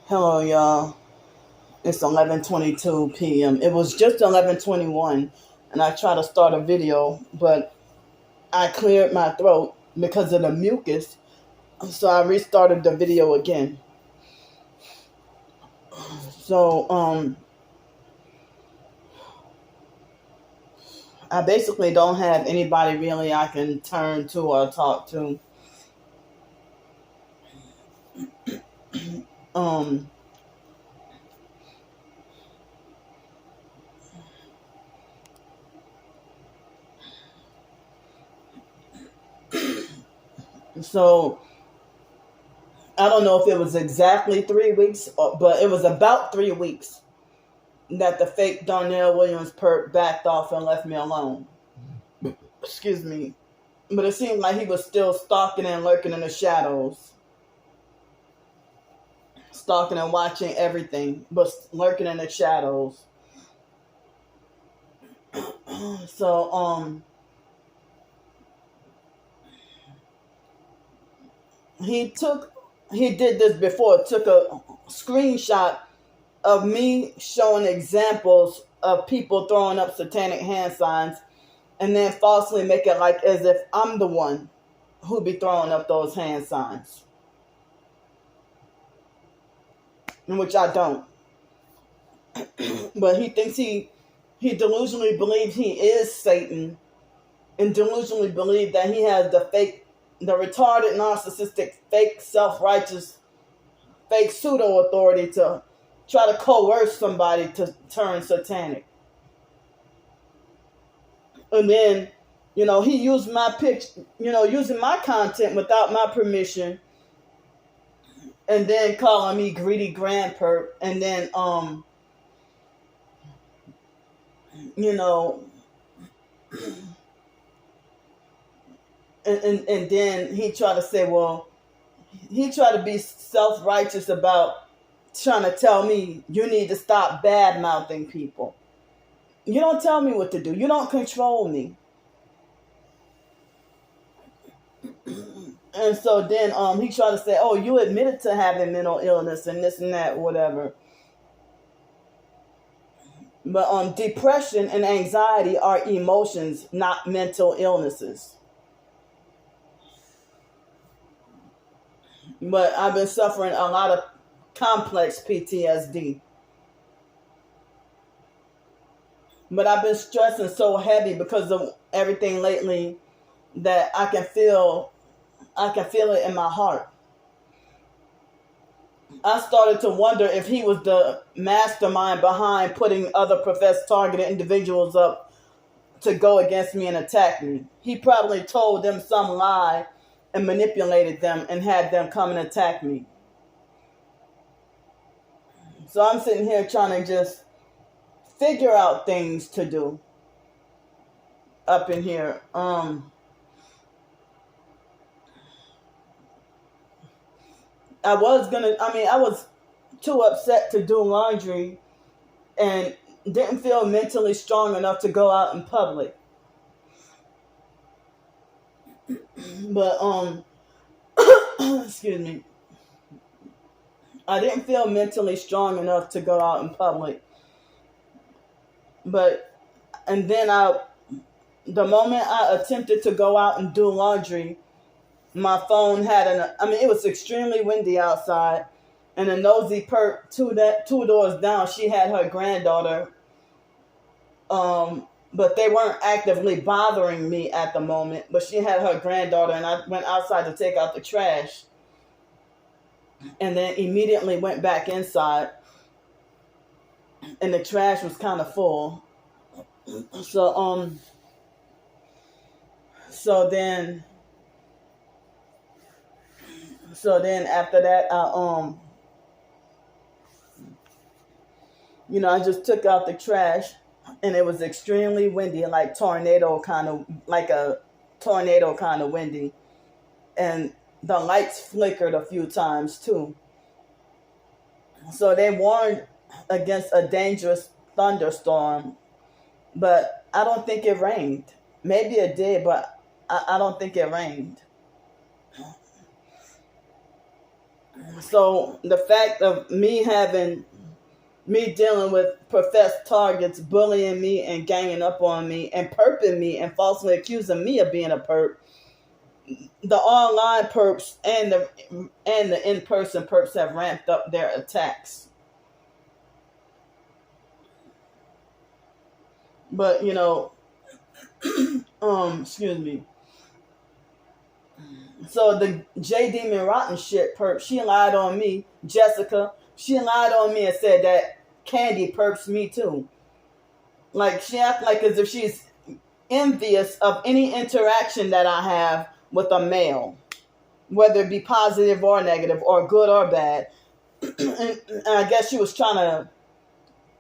Hello, y'all. It's 11:22 p.m. It was just 11:21, and I tried to start a video, but I cleared my throat because of the mucus, so I restarted the video again. So, I basically don't have anybody really I can turn to or talk to. Um, so I don't know if it was exactly 3 weeks, but it was about 3 weeks that the fake Darnell Williams perp backed off and left me alone. Excuse me. But it seemed like he was still stalking and lurking in the shadows. Stalking and watching everything, but lurking in the shadows. So, he did this before, took a screenshot of me showing examples of people throwing up satanic hand signs and then falsely make it like as if I'm the one who be throwing up those hand signs. In which I don't. But he thinks he delusionally believes he is Satan and delusionally believes that he has the retarded, narcissistic, fake, self-righteous, fake pseudo-authority to try to coerce somebody to turn satanic. And then, he used my picture, using my content without my permission, and then calling me greedy grandperp, and then, and then he tried to say, well, he tried to be self-righteous about trying to tell me you need to stop bad-mouthing people. You don't tell me what to do. You don't control me. And so then he tried to say, oh, you admitted to having mental illness and this and that, whatever. But depression and anxiety are emotions, not mental illnesses. But I've been suffering a lot of complex PTSD. But I've been stressing so heavy because of everything lately that I can feel it in my heart. I started to wonder if he was the mastermind behind putting other professed targeted individuals up to go against me and attack me. He probably told them some lie and manipulated them and had them come and attack me. So I'm sitting here trying to just figure out things to do up in here. I was too upset to do laundry and didn't feel mentally strong enough to go out in public. But, excuse me. I didn't feel mentally strong enough to go out in public. And then the moment I attempted to go out and do laundry, my phone it was extremely windy outside, and a nosy perp two doors down, she had her granddaughter, but they weren't actively bothering me at the moment, but she had her granddaughter, and I went outside to take out the trash, and then immediately went back inside, and the trash was kind of full. So then after that, I just took out the trash, and it was extremely windy, like a tornado kind of windy, and the lights flickered a few times too. So they warned against a dangerous thunderstorm, but I don't think it rained. Maybe it did, but I don't think it rained. So the fact of me dealing with professed targets bullying me and ganging up on me and perping me and falsely accusing me of being a perp, the online perps and the in-person perps have ramped up their attacks. But excuse me. So the J Demon Rotten shit perp, she lied on me, Jessica. She lied on me and said that Candy perps me too. Like she acts like as if she's envious of any interaction that I have with a male, whether it be positive or negative or good or bad. And I guess she was trying to.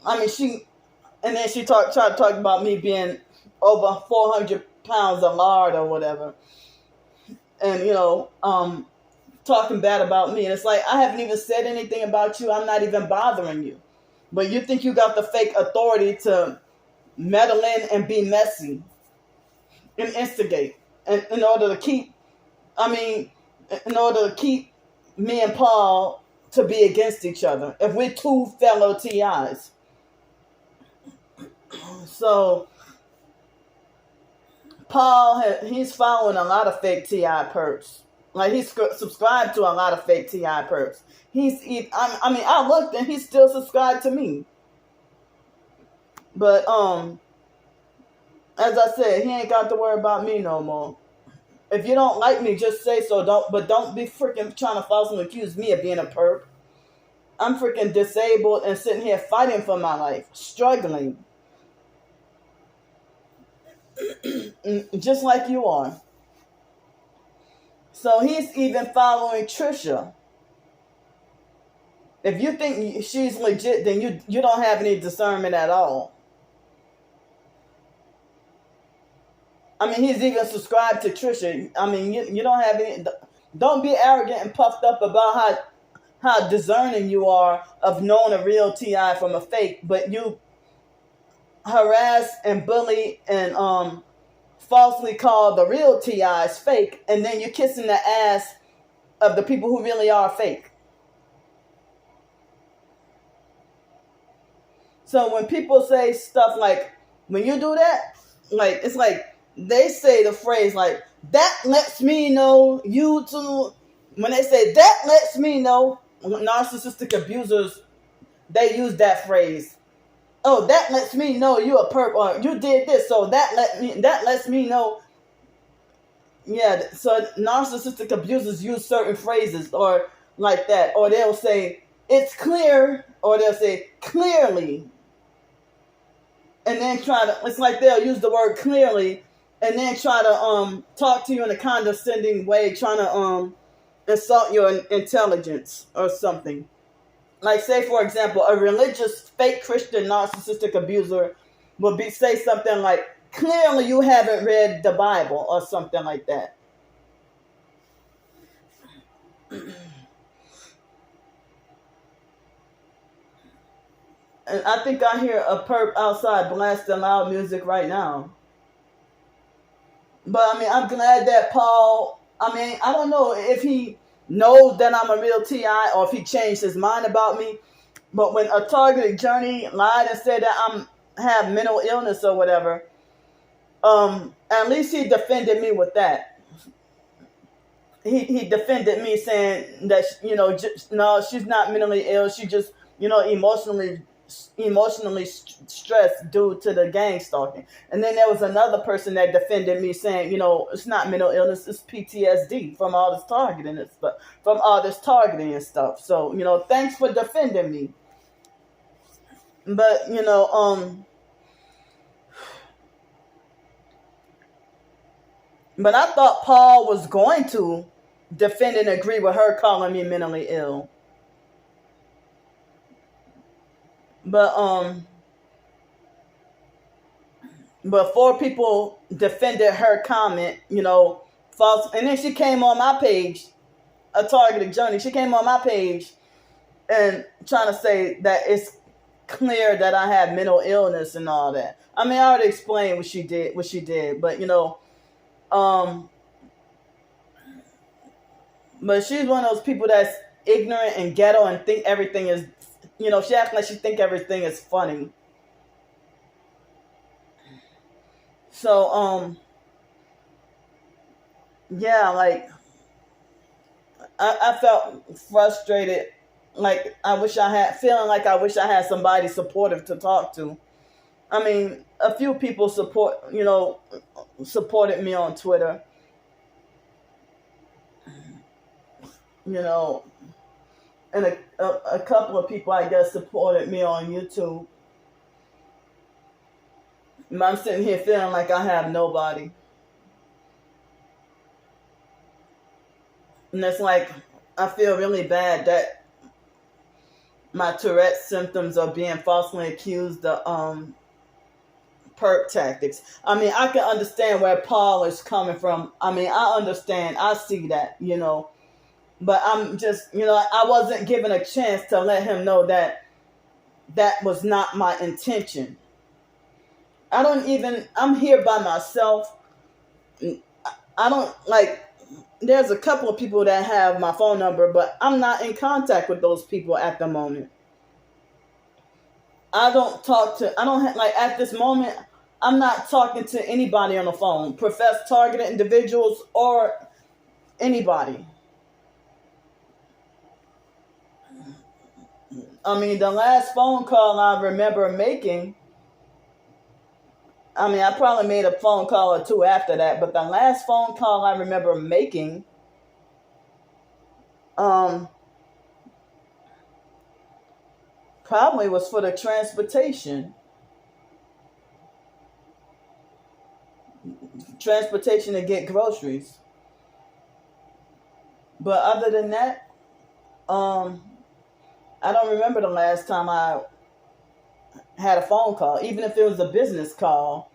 I mean, and then she tried to talk about me being over 400 pounds of lard or whatever, and talking bad about me. And it's like, I haven't even said anything about you. I'm not even bothering you, but you think you got the fake authority to meddle in and be messy and instigate, and in order to keep me and Paul to be against each other, if we're two fellow TIs. So Paul, he's following a lot of fake TI perps. Like, he's subscribed to a lot of fake TI perps. I looked and he's still subscribed to me. But as I said, he ain't got to worry about me no more. If you don't like me, just say so. Don't be freaking trying to falsely accuse me of being a perp. I'm freaking disabled and sitting here fighting for my life, struggling. Just like you are. So he's even following Trisha. If you think she's legit, then you don't have any discernment at all. I mean, he's even subscribed to Trisha. I mean, you don't have any. Don't be arrogant and puffed up about how discerning you are of knowing a real TI from a fake, but you harass and bully and falsely call the real TIs fake, and then you're kissing the ass of the people who really are fake. So when people say stuff like, when you do that, like, it's like they say the phrase like, that lets me know you too. When they say that lets me know, narcissistic abusers, they use that phrase. Oh, that lets me know you a perp, or you did this, so that lets me know. Yeah, so narcissistic abusers use certain phrases or like that, or they'll say it's clear, or they'll say clearly, and then it's like they'll use the word clearly and then try to talk to you in a condescending way, trying to insult your intelligence or something. Like, say, for example, a religious, fake Christian, narcissistic abuser will say something like, clearly you haven't read the Bible, or something like that. And I think I hear a perp outside blasting loud music right now. But, I mean, I'm glad that Paul, I mean, I don't know if he knows that I'm a real TI or if he changed his mind about me. But when a targeted journey lied and said that I have mental illness or whatever, at least he defended me with that. He defended me saying that, no, she's not mentally ill. She just, emotionally stressed due to the gang stalking. And then there was another person that defended me saying, it's not mental illness, it's PTSD from all this targeting and stuff. So, thanks for defending me. But, but I thought Paul was going to defend and agree with her calling me mentally ill. But 4 people defended her comment, false. And then she came on my page, a targeted journey. She came on my page and trying to say that it's clear that I have mental illness and all that. I mean, I already explained what she did, but but she's one of those people that's ignorant and ghetto and think everything is, she acts like she think everything is funny. So, yeah, like, I felt frustrated. Like, feeling like I wish I had somebody supportive to talk to. I mean, a few people supported me on Twitter. And a couple of people, I guess, supported me on YouTube. And I'm sitting here feeling like I have nobody. And it's like, I feel really bad that my Tourette's symptoms are being falsely accused of perp tactics. I mean, I can understand where Paul is coming from. I mean, I understand. I see that, But I'm just, I wasn't given a chance to let him know that was not my intention. I'm here by myself. I don't, like, there's a couple of people that have my phone number, but I'm not in contact with those people at the moment. At this moment, I'm not talking to anybody on the phone, professed targeted individuals or anybody. I mean, the last phone call I remember making, I probably made a phone call or two after that, but the last phone call I remember making, probably was for the transportation to get groceries. But other than that, I don't remember the last time I had a phone call, even if it was a business call.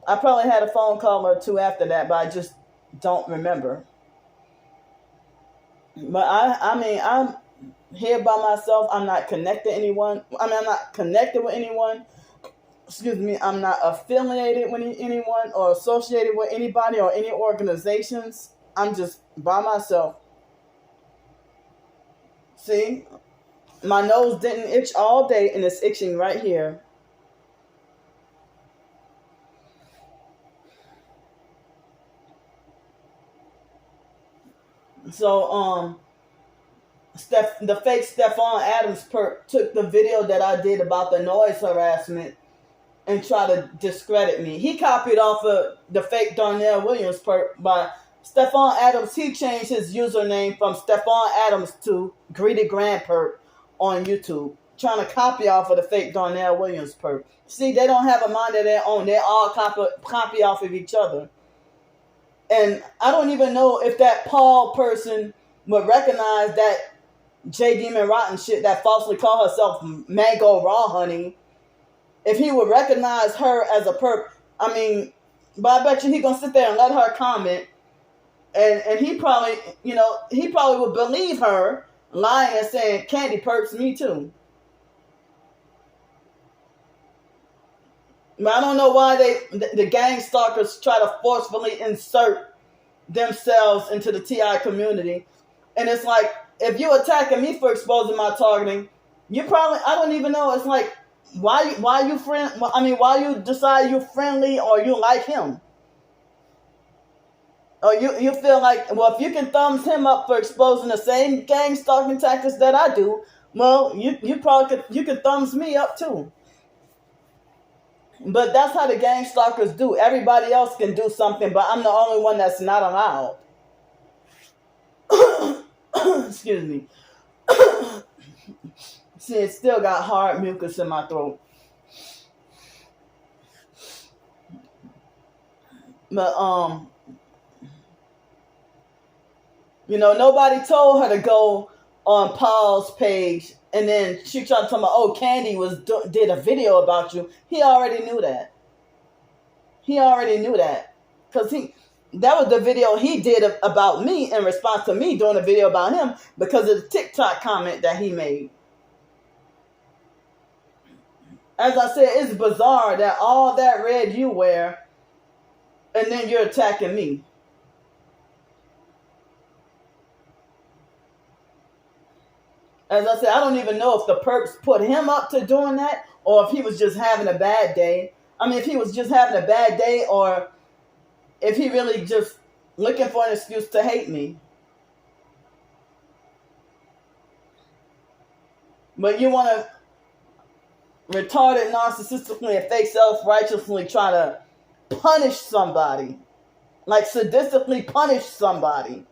I probably had a phone call or two after that, but I just don't remember. But I'm here by myself. I'm not connected to anyone. I'm not connected with anyone. Excuse me. I'm not affiliated with anyone or associated with anybody or any organizations. I'm just by myself. See? My nose didn't itch all day, and it's itching right here. So, the fake Stephon Adams perp took the video that I did about the noise harassment and tried to discredit me. He copied off of the fake Darnell Williams perp by Stephon Adams. He changed his username from Stephon Adams to Greedy Grand Perp on YouTube, trying to copy off of the fake Darnell Williams perp. See, they don't have a mind of their own. They all copy off of each other. And I don't even know if that Paul person would recognize that J Demon Rotten shit that falsely called herself Mango Raw Honey. If he would recognize her as a perp, but I bet you he gonna sit there and let her comment, and he probably would believe her lying and saying Candy perps me too. But I don't know why the gang stalkers try to forcefully insert themselves into the TI community. And it's like, if you're attacking me for exposing my targeting, I don't even know. It's like, why you decide you're friendly or you like him? Or you feel like, well, if you can thumbs him up for exposing the same gang stalking tactics that I do, well, you could thumbs me up too. But that's how the gang stalkers do. Everybody else can do something, but I'm the only one that's not allowed. Excuse me. See, it still got hard mucus in my throat. But, nobody told her to go on Paul's page, and then she tried to tell me, oh, Candy did a video about you. He already knew that. Because that was the video he did about me in response to me doing a video about him because of the TikTok comment that he made. As I said, it's bizarre that all that red you wear, and then you're attacking me. As I said, I don't even know if the perps put him up to doing that or if he was just having a bad day. I mean, if he was just having a bad day or if he really just looking for an excuse to hate me. But you want to retarded, narcissistically, and fake self-righteously try to punish somebody. Like sadistically punish somebody.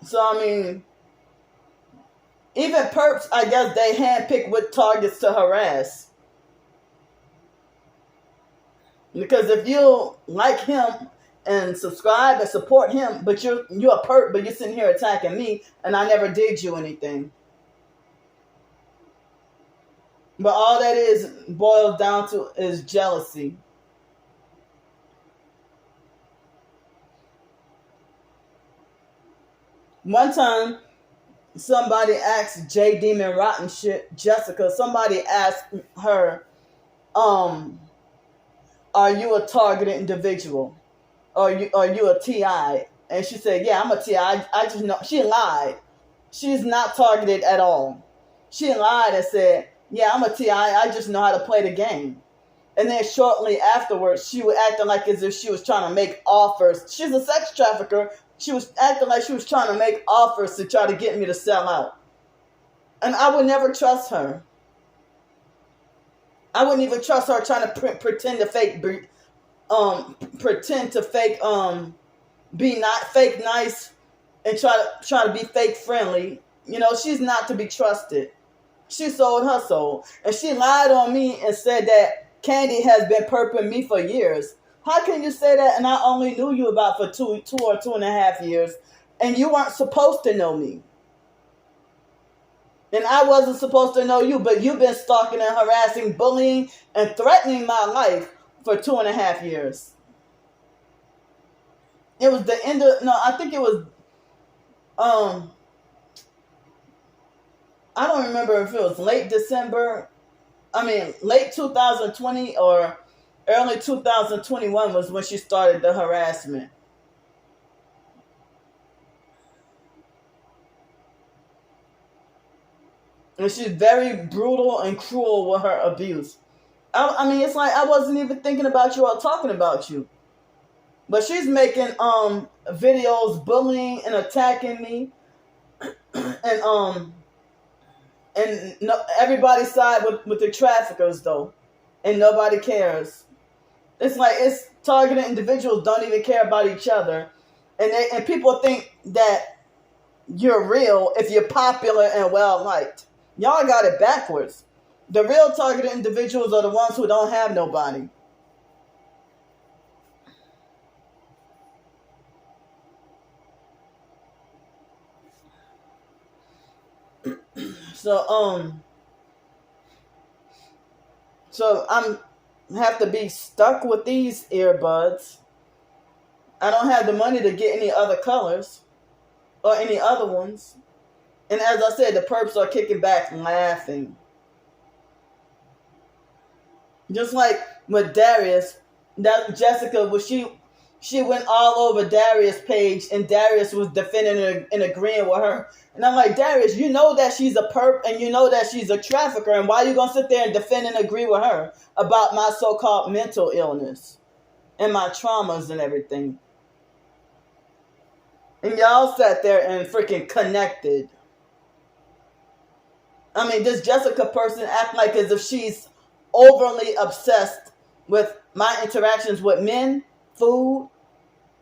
So, I mean, even perps, I guess they handpick what targets to harass. Because if you like him and subscribe and support him, but you're a perp, but you're sitting here attacking me, and I never did you anything. But all that is boils down to is jealousy. One time, somebody asked J Demon Rotten Shit, Jessica, somebody asked her, are you a targeted individual? Are you a TI? And she said, yeah, I'm a TI. I just know. She lied. She's not targeted at all. She lied and said, yeah, I'm a TI. I just know how to play the game. And then shortly afterwards, she was acting like as if she was trying to make offers. She's a sex trafficker. She was acting like she was trying to make offers to try to get me to sell out. And I would never trust her. I wouldn't even trust her trying to pretend to be not fake nice and try to be fake friendly. You know, she's not to be trusted. She sold her soul. And she lied on me and said that Candy has been perping me for years. How can you say that? And I only knew you about for two or 2.5 years, and you weren't supposed to know me. And I wasn't supposed to know you, but you've been stalking and harassing, bullying, and threatening my life for 2.5 years. It was the end of, no, I think it was, I don't remember if it was late 2020 or early 2021 was when she started the harassment. And she's very brutal and cruel with her abuse. I mean, it's like I wasn't even thinking about you or talking about you. But she's making videos bullying and attacking me. And no, everybody's side with the traffickers though. And nobody cares. It's like it's targeted individuals don't even care about each other. And people think that you're real if you're popular and well liked. Y'all got it backwards. The real targeted individuals are the ones who don't have nobody. So I'm have to be stuck with these earbuds. I don't have the money to get any other colors or any other ones. And as I said, the perps are kicking back and laughing. Just like with Darius, that Jessica, she went all over Darius' page, and Darius was defending her and agreeing with her. And I'm like, Darius, you know that she's a perp and you know that she's a trafficker, and why are you going to sit there and defend and agree with her about my so-called mental illness and my traumas and everything? And y'all sat there and freaking connected. I mean, this Jessica person act like as if she's overly obsessed with my interactions with men, food,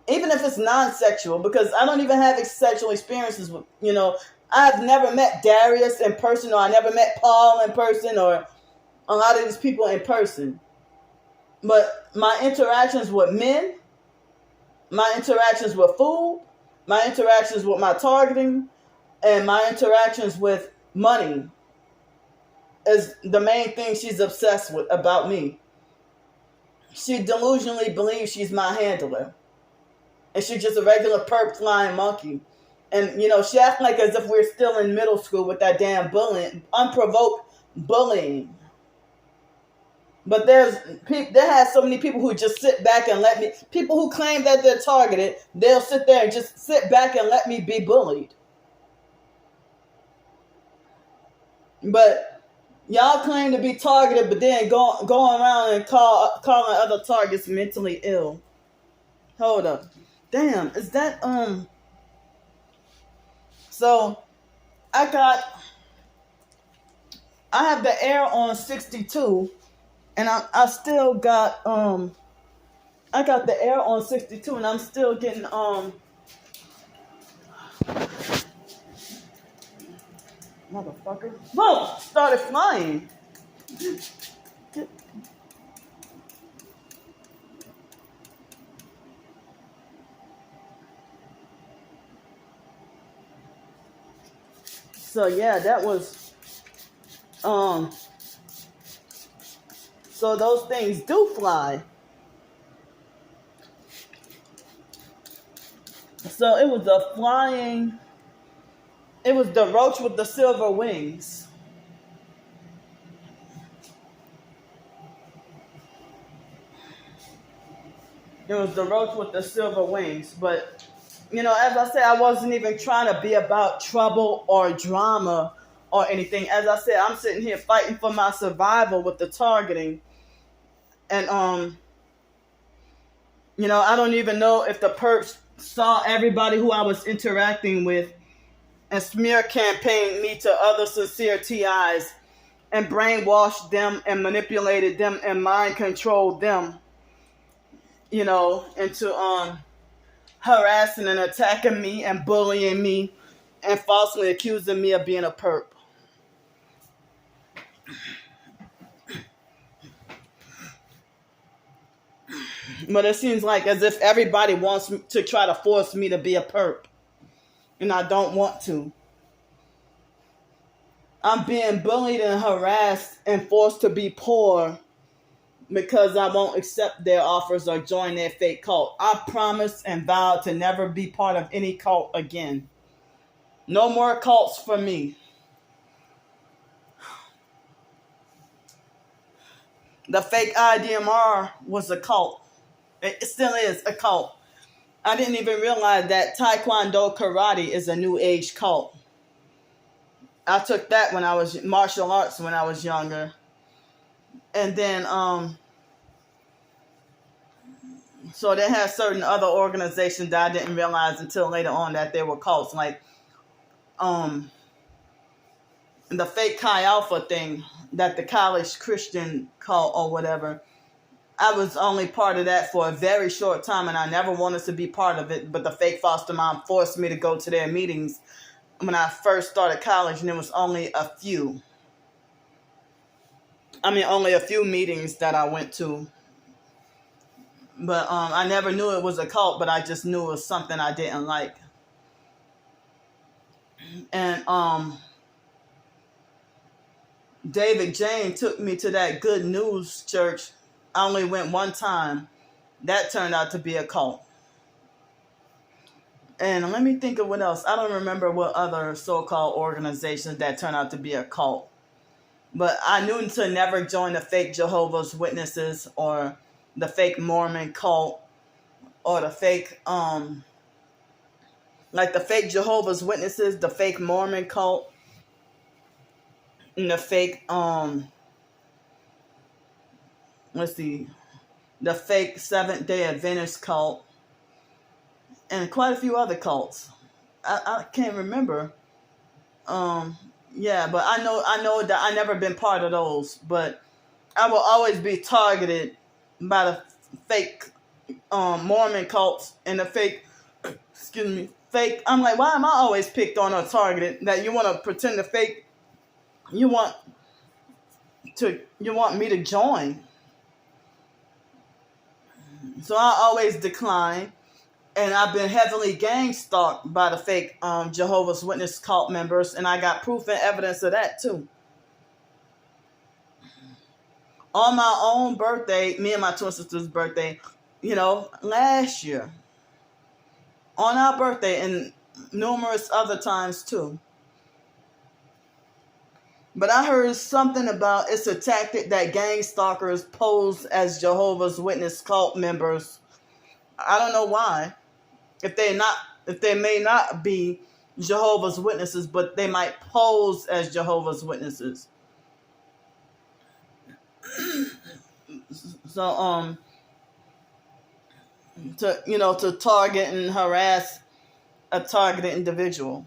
even if it's non-sexual, because I don't even have sexual experiences with, I've never met Darius in person, or I never met Paul in person, or a lot of these people in person. But my interactions with men, my interactions with food, my interactions with my targeting, and my interactions with money is the main thing she's obsessed with about me. She delusionally believes she's my handler. And she's just a regular perp flying monkey. And, she acts like as if we're still in middle school with that damn bullying, unprovoked bullying. But there has so many people who just sit back and let me, people who claim that they're targeted, they'll sit there and just sit back and let me be bullied. But y'all claim to be targeted, but then going around and calling other targets mentally ill. Hold up. Damn, is that so I have the air on 62, and I still got I got the air on 62, and I'm still getting motherfucker. Whoa! Started flying. So yeah, that was so those things do fly. So it was the roach with the silver wings. It was the roach with the silver wings. But, as I said, I wasn't even trying to be about trouble or drama or anything. As I said, I'm sitting here fighting for my survival with the targeting. And, I don't even know if the perps saw everybody who I was interacting with and smear campaigned me to other sincere TIs and brainwashed them and manipulated them and mind controlled them, into harassing and attacking me and bullying me and falsely accusing me of being a perp. But it seems like as if everybody wants to try to force me to be a perp, and I don't want to. I'm being bullied and harassed and forced to be poor because I won't accept their offers or join their fake cult. I promise and vow to never be part of any cult again. No more cults for me. The fake IDMR was a cult. It still is a cult. I didn't even realize that Taekwondo Karate is a new age cult. I took that when I was martial arts when I was younger. And then, so they had certain other organizations that I didn't realize until later on that they were cults. Like, the fake Chi Alpha thing, that the college Christian cult or whatever. I was only part of that for a very short time, and I never wanted to be part of it. But the fake foster mom forced me to go to their meetings when I first started college, and it was only a few. Only a few meetings that I went to. But I never knew it was a cult, but I just knew it was something I didn't like. And David Jane took me to that Good News church. I only went one time. That turned out to be a cult. And let me think of what else. I don't remember what other so-called organizations that turned out to be a cult. But I knew to never join the fake Jehovah's Witnesses or the fake Mormon cult or the fake, like the fake Jehovah's Witnesses, the fake Mormon cult, and the fake, the fake Seventh-day Adventist cult, and quite a few other cults. I can't remember. Yeah, but I know that I never been part of those, but I will always be targeted by the fake Mormon cults and the fake, fake. I'm like, why am I always picked on or targeted? That you want to pretend to fake, you want me to join. So I always decline. And I've been heavily gang stalked by the fake Jehovah's Witness cult members, and I got proof and evidence of that too. On my own birthday, me and my twin sister's birthday, last year, on our birthday, and numerous other times too, But I heard something about it's a tactic that gang stalkers pose as Jehovah's Witness cult members. I don't know why. If they may not be Jehovah's Witnesses, but they might pose as Jehovah's Witnesses. So to target and harass a targeted individual.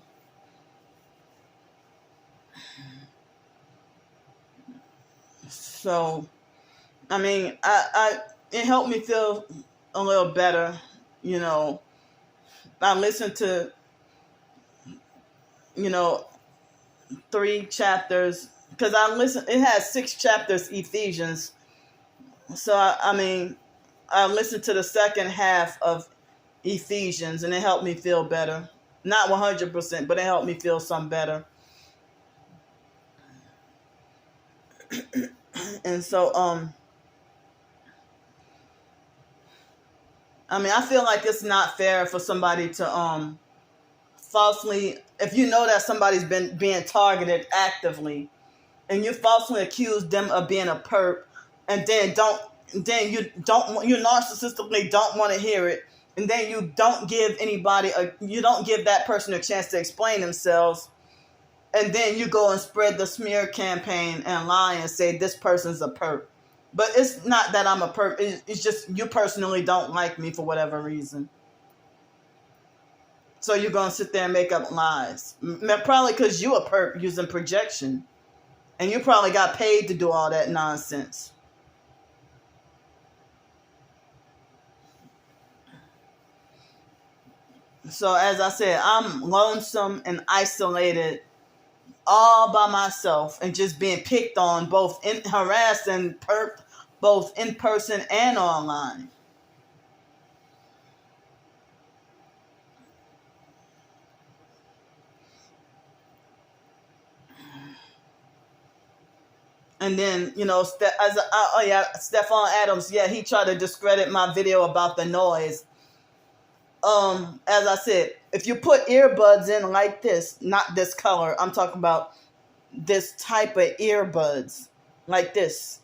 So I mean, I it helped me feel a little better. I listened to 3 chapters, because it has 6 chapters, Ephesians. So I listened to the second half of Ephesians, and it helped me feel better. Not 100%, but it helped me feel some better. And so I feel like it's not fair for somebody to falsely, if you know that somebody's been being targeted actively, and you falsely accuse them of being a perp, and then you narcissistically don't want to hear it, and then you don't give that person a chance to explain themselves, and then you go and spread the smear campaign and lie and say this person's a perp. But it's not that I'm a perp. It's just you personally don't like me for whatever reason. So you're going to sit there and make up lies. Probably because you a perp using projection. And you probably got paid to do all that nonsense. So as I said, I'm lonesome and isolated all by myself and just being picked on, harassed and perped, both in person and online. And then, Stephon Adams, he tried to discredit my video about the noise. As I said, if you put earbuds in like this, not this color, I'm talking about this type of earbuds, like this.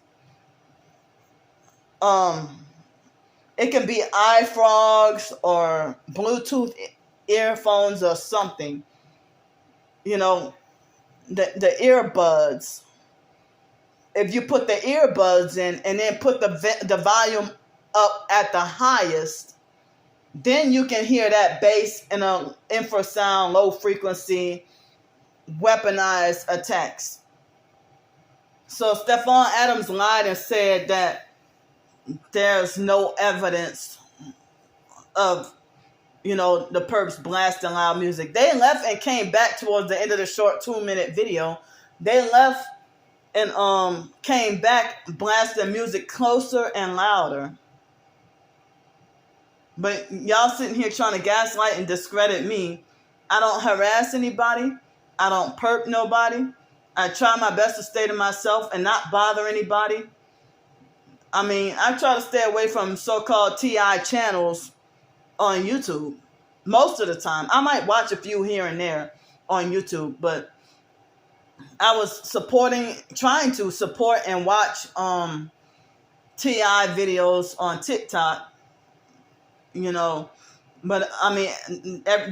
It can be iFrogs or Bluetooth earphones or something. The earbuds. If you put the earbuds in and then put the volume up at the highest, then you can hear that bass in an infrasound, low frequency, weaponized attacks. So Stephon Adams lied and said that there's no evidence of, the perps blasting loud music. They left and came back towards the end of the short 2-minute video. They left and came back blasting music closer and louder. But y'all sitting here trying to gaslight and discredit me. I don't harass anybody. I don't perp nobody. I try my best to stay to myself and not bother anybody. I try to stay away from so-called TI channels on YouTube most of the time. I might watch a few here and there on YouTube, but I was trying to support and watch TI videos on TikTok, but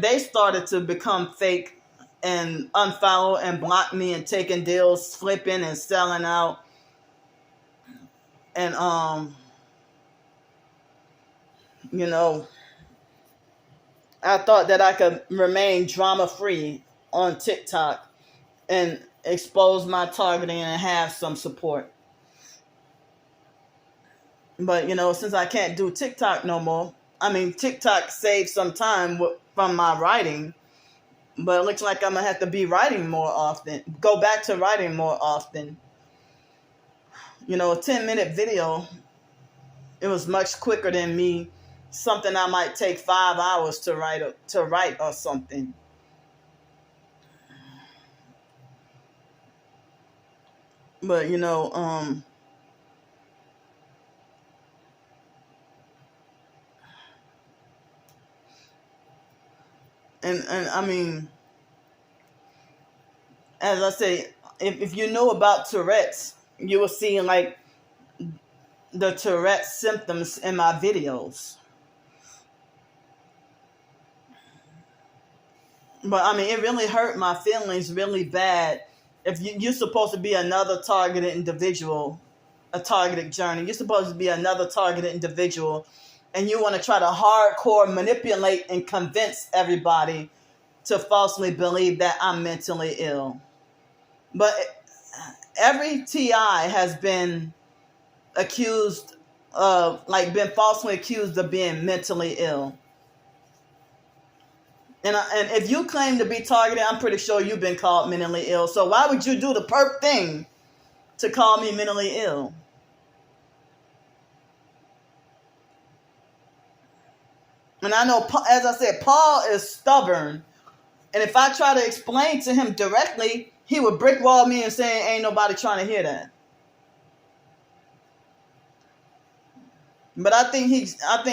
they started to become fake and unfollow and block me and taking deals, flipping and selling out. And I thought that I could remain drama free on TikTok and expose my targeting and have some support. But since I can't do TikTok no more, TikTok saved some time from my writing, but it looks like I'm gonna have to be writing more often, go back to writing more often. A 10-minute video, it was much quicker than me, something I might take 5 hours to write or something. But and as I say, if you know about Tourette's, you will see like the Tourette's symptoms in my videos. But I mean, it really hurt my feelings really bad. If you're supposed to be another targeted individual, a targeted journey, you're supposed to be another targeted individual, and you want to try to hardcore manipulate and convince everybody to falsely believe that I'm mentally ill. But every TI has been accused of, like, been falsely accused of being mentally ill. And if you claim to be targeted, I'm pretty sure you've been called mentally ill. So why would you do the perp thing to call me mentally ill? And I know, as I said, Paul is stubborn. And if I try to explain to him directly, he would brickwall me and say, ain't nobody trying to hear that. But I think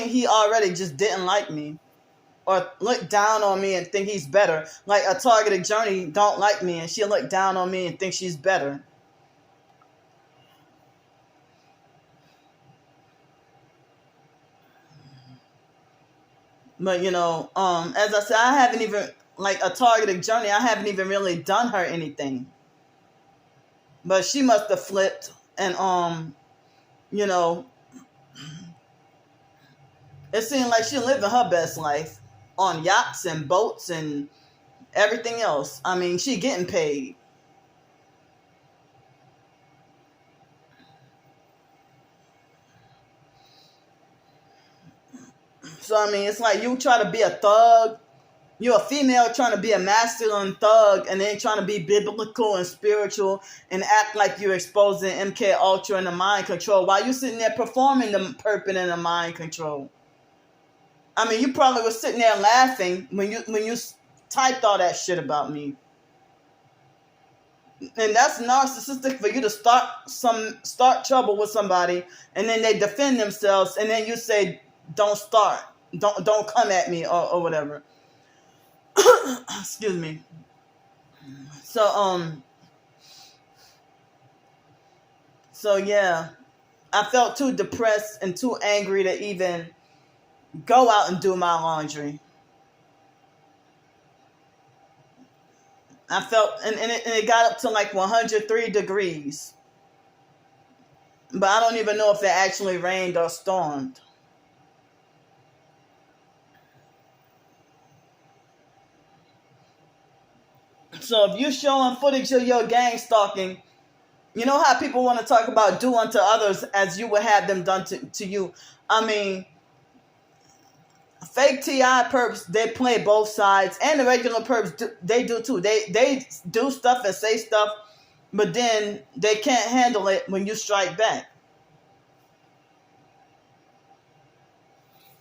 he already just didn't like me, or look down on me and think he's better. Like a targeted journey don't like me, and she'll look down on me and think she's better. But as I said, I haven't even, like a targeted journey, I haven't even really done her anything. But she must have flipped and it seemed like she living her best life on yachts and boats and everything else. I mean, she getting paid. So, I mean, it's like you try to be a thug. You're a female trying to be a masculine thug and then trying to be biblical and spiritual and act like you're exposing MK Ultra and the mind control while you sitting there performing the perping and the mind control. I mean, you probably were sitting there laughing when you typed all that shit about me. And that's narcissistic for you to start trouble with somebody and then they defend themselves and then you say, don't start. Don't come at me or whatever. Excuse me. So yeah, I felt too depressed and too angry to even go out and do my laundry. I felt, and it got up to like 103 degrees. But I don't even know if it actually rained or stormed. So if you're showing footage of your gang stalking, you know how people want to talk about do unto others as you would have them done to you. I mean, fake TI perps, they play both sides, and the regular perps, they do too. They do stuff and say stuff, but then they can't handle it when you strike back.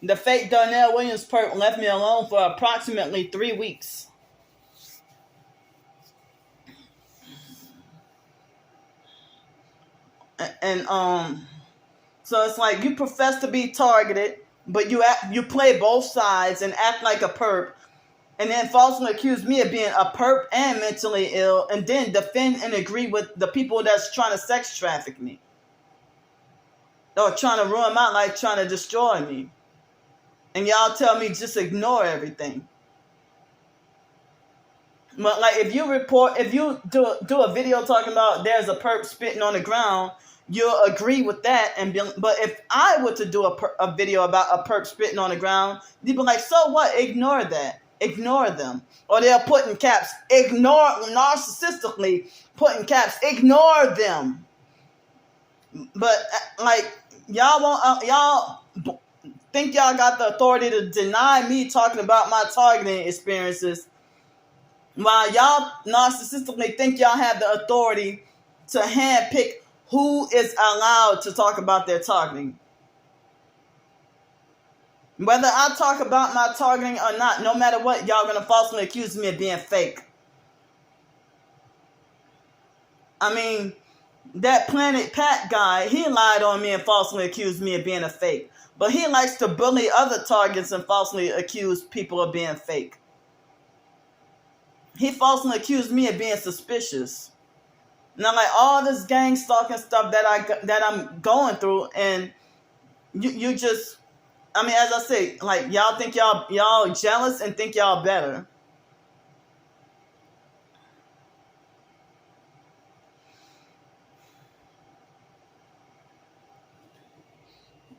The fake Darnell Williams perp left me alone for approximately 3 weeks. And so it's like you profess to be targeted, but you play both sides and act like a perp, and then falsely accuse me of being a perp and mentally ill, and then defend and agree with the people that's trying to sex traffic me or trying to ruin my life, trying to destroy me. And y'all tell me just ignore everything. But like if you do a video talking about there's a perp spitting on the ground, you'll agree with that. But if I were to do a video about a perp spitting on the ground, you'd be like, so what? Ignore that. Ignore them. Or they'll put in caps, ignore, narcissistically put in caps, ignore them. But like y'all think y'all got the authority to deny me talking about my targeting experiences, while y'all narcissistically think y'all have the authority to handpick who is allowed to talk about their targeting. Whether I talk about my targeting or not, no matter what, y'all gonna falsely accuse me of being fake. I mean, that Planet Pat guy, he lied on me and falsely accused me of being a fake. But he likes to bully other targets and falsely accuse people of being fake. He falsely accused me of being suspicious. And I'm like, all this gang stalking stuff that I'm going through, and you just, I mean, as I say, like, y'all think y'all jealous and think y'all better.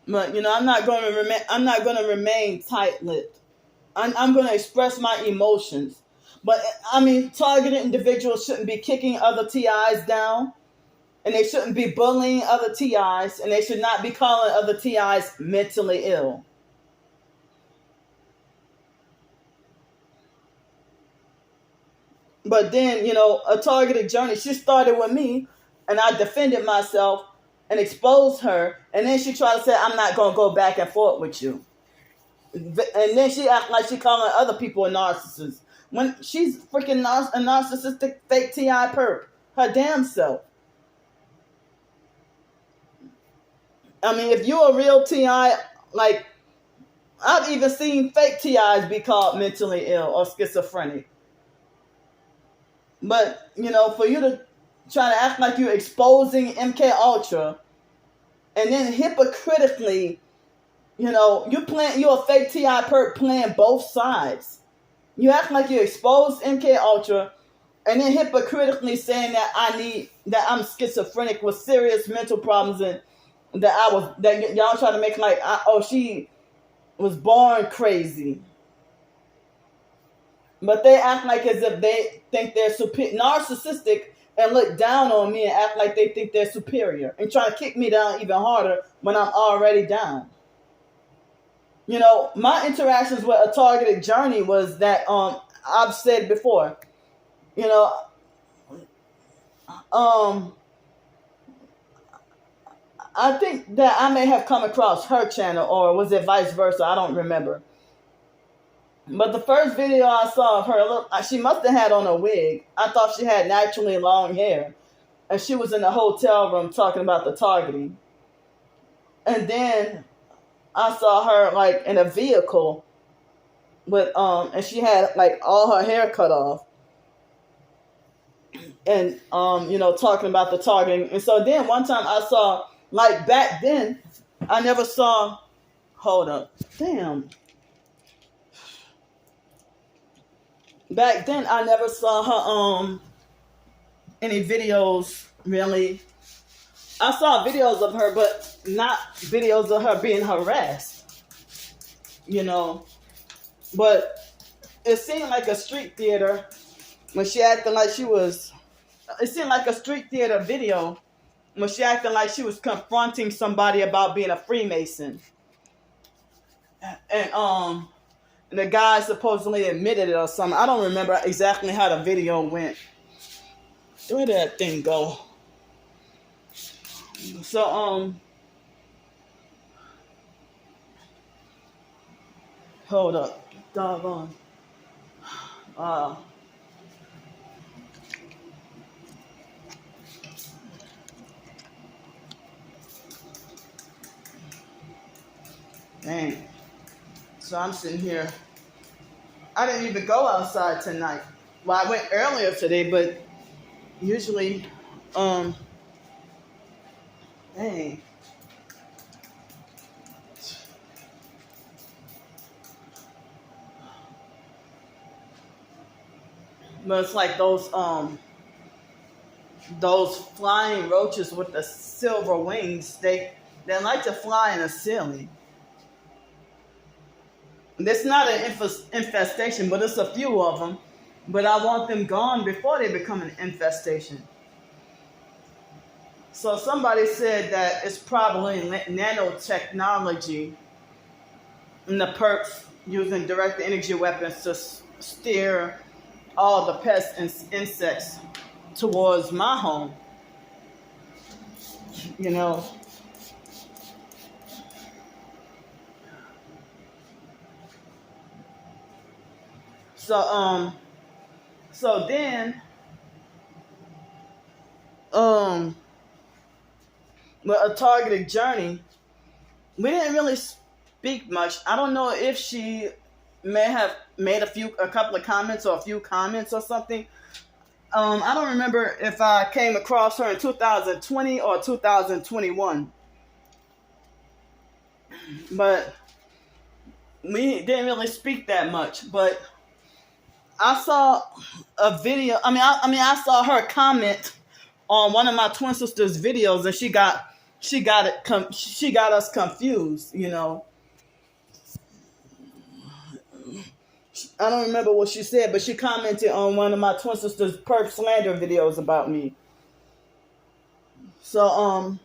But I'm not going to remain tight-lipped. I'm going to express my emotions. But I mean, targeted individuals shouldn't be kicking other TIs down, and they shouldn't be bullying other TIs, and they should not be calling other TIs mentally ill. But then, a targeted journey, she started with me, and I defended myself and exposed her, and then she tried to say, I'm not going to go back and forth with you. And then she act like she calling other people a narcissist, when she's freaking a narcissistic fake TI perp, her damn self. I mean, if you're a real TI, like, I've even seen fake TIs be called mentally ill or schizophrenic. But, for you to try to act like you're exposing MK Ultra, and then hypocritically, you're a fake TI perp playing both sides. You act like you exposed MK Ultra, and then hypocritically saying that I'm schizophrenic with serious mental problems, and that y'all try to make like, she was born crazy. But they act like as if they think they're narcissistic, and look down on me and act like they think they're superior and try to kick me down even harder when I'm already down. My interactions with a targeted journey was that I've said before, I think that I may have come across her channel, or was it vice versa? I don't remember. But the first video I saw of her, she must have had on a wig. I thought she had naturally long hair. And she was in the hotel room talking about the targeting. And then I saw her like in a vehicle with and she had like all her hair cut off. And talking about the targeting. And so then one time I saw, like, back then I never saw, hold up, damn. Back then, I never saw her any videos, really. I saw videos of her, but not videos of her being harassed, But it seemed like a street theater when she acted like she was, it seemed like a street theater video when she acted like she was confronting somebody about being a Freemason. And the guy supposedly admitted it or something. I don't remember exactly how the video went. Where did that thing go? So, hold up. Doggone. Dang. So I'm sitting here. I didn't even go outside tonight. Well, I went earlier today, but usually, dang. But it's like those flying roaches with the silver wings. They like to fly in a ceiling. It's not an infestation, but it's a few of them. But I want them gone before they become an infestation. So somebody said that it's probably nanotechnology in the perps using direct energy weapons to steer all the pests and insects towards my home. So then, with a targeted journey, we didn't really speak much. I don't know if she may have made a couple of comments or a few comments or something. I don't remember if I came across her in 2020 or 2021, but we didn't really speak that much. But I saw a video. I saw her comment on one of my twin sisters' videos, and she got us confused. I don't remember what she said, but she commented on one of my twin sisters' perp slander videos about me. So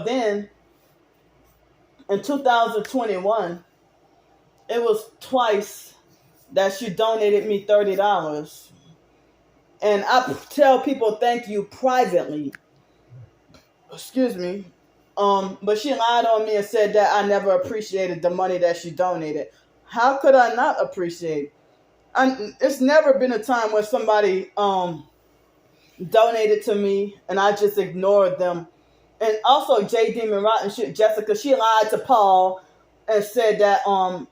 then in 2021, it was twice that she donated me $30. And I tell people thank you privately. Excuse me. But she lied on me and said that I never appreciated the money that she donated. How could I not appreciate? It's never been a time where somebody donated to me and I just ignored them. And also J. Demon Rotten shit, Jessica, she lied to Paul and said that I'm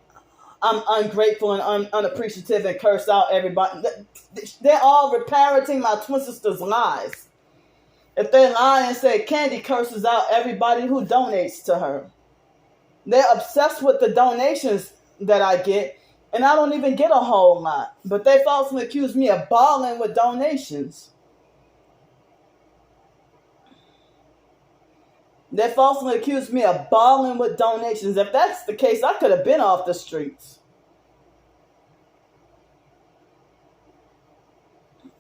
ungrateful and unappreciative and cursed out everybody. They're all parroting my twin sister's lies. If they lie and say Candy curses out everybody who donates to her. They're obsessed with the donations that I get, and I don't even get a whole lot. But they falsely accuse me of balling with donations. They falsely accuse me of balling with donations. If that's the case, I could have been off the streets.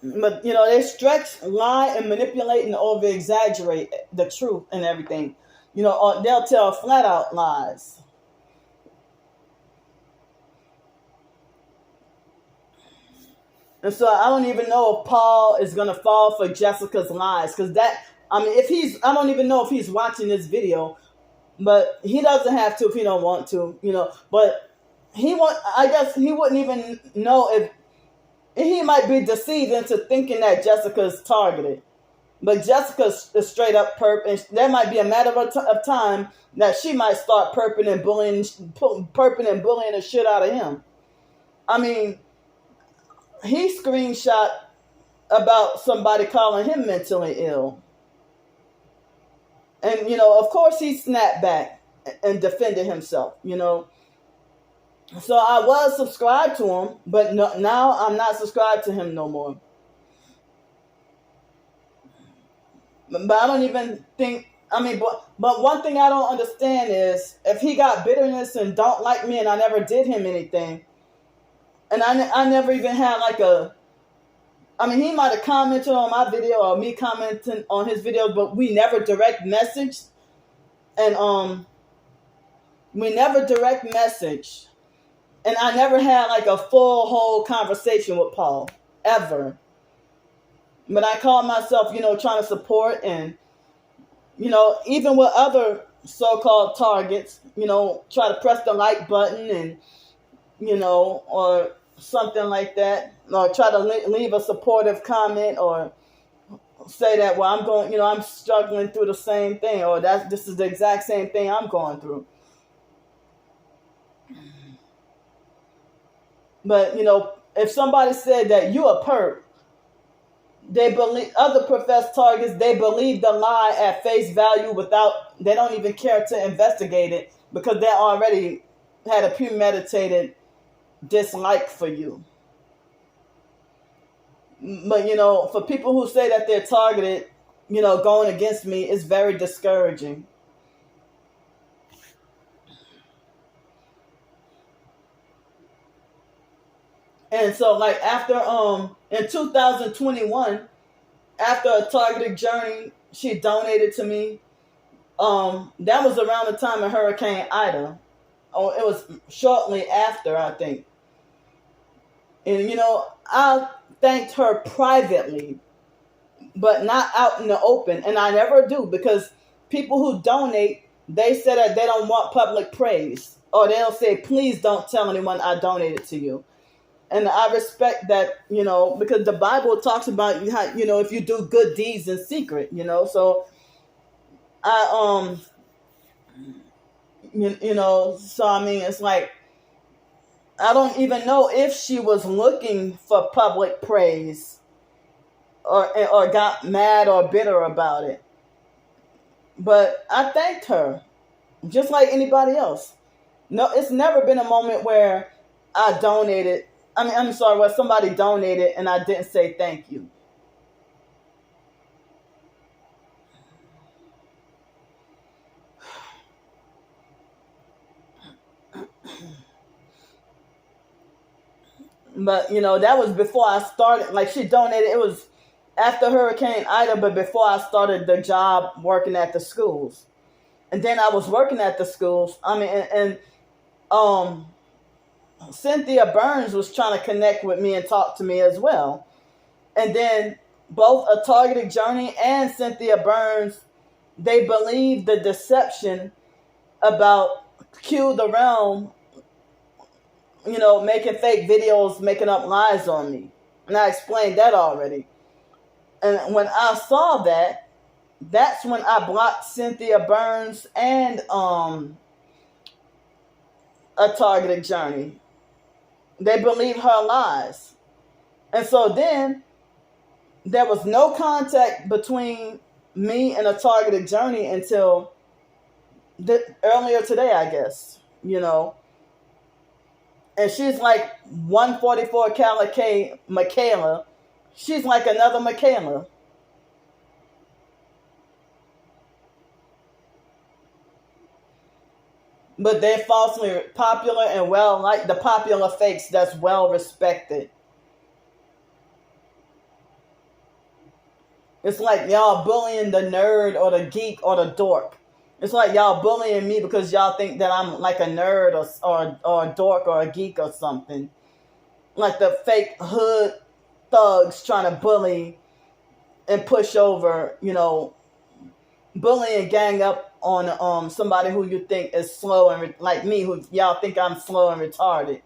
But, they stretch, lie, and manipulate and over-exaggerate the truth and everything. Or they'll tell flat-out lies. And so I don't even know if Paul is going to fall for Jessica's lies. Because I don't even know if he's watching this video. But he doesn't have to if he don't want to, But I guess he wouldn't even know if he might be deceived into thinking that Jessica's targeted. But Jessica's a straight up perp, and there might be a matter of time that she might start perping and bullying the shit out of him. I mean, he screenshot about somebody calling him mentally ill. And, of course he snapped back and defended himself, So I was subscribed to him, but now I'm not subscribed to him no more. But I don't even think, but one thing I don't understand is if he got bitterness and don't like me and I never did him anything, and I never even had he might have commented on my video or me commenting on his video, but we never direct messaged. And we never direct messaged. And I never had a full whole conversation with Paul, ever. But I called myself, trying to support and, even with other so-called targets, try to press the like button and, or something like that, or try to leave a supportive comment or say that, well, I'm struggling through the same thing, or this is the exact same thing I'm going through. But, if somebody said that you a perp, they believe, other professed targets, they believe the lie at face value they don't even care to investigate it because they already had a premeditated dislike for you. But, for people who say that they're targeted, going against me is very discouraging. And so after in 2021, after a targeted journey, she donated to me. That was around the time of Hurricane Ida. Oh, it was shortly after, I think. And I thanked her privately, but not out in the open. And I never do, because people who donate, they say that they don't want public praise, or they'll say, please don't tell anyone I donated to you. And I respect that, because the Bible talks about how, if you do good deeds in secret, so I, so it's I don't even know if she was looking for public praise or got mad or bitter about it. But I thanked her just like anybody else. No, it's never been a moment where I donated. I mean, I'm sorry, where somebody donated and I didn't say thank you. But that was before I started. Like, she donated. It was after Hurricane Ida, but before I started the job working at the schools. And then I was working at the schools. I mean, and um, Cynthia Burns was trying to connect with me and talk to me as well. And then both A Targeted Journey and Cynthia Burns, they believed the deception about Q the Realm, making fake videos, making up lies on me. And I explained that already. And when I saw that, that's when I blocked Cynthia Burns and A Targeted Journey. They believe her lies. And so then there was no contact between me and A Targeted Journey until earlier today, I guess. And she's like 144 Calica Michaela. She's like another Michaela. But they're falsely popular and well, like the popular fakes that's well respected. It's like y'all bullying the nerd or the geek or the dork. It's like y'all bullying me because y'all think that I'm like a nerd or a dork or a geek or something. Like the fake hood thugs trying to bully and push over, bully and gang up on somebody who you think is slow and like me, who y'all think I'm slow and retarded.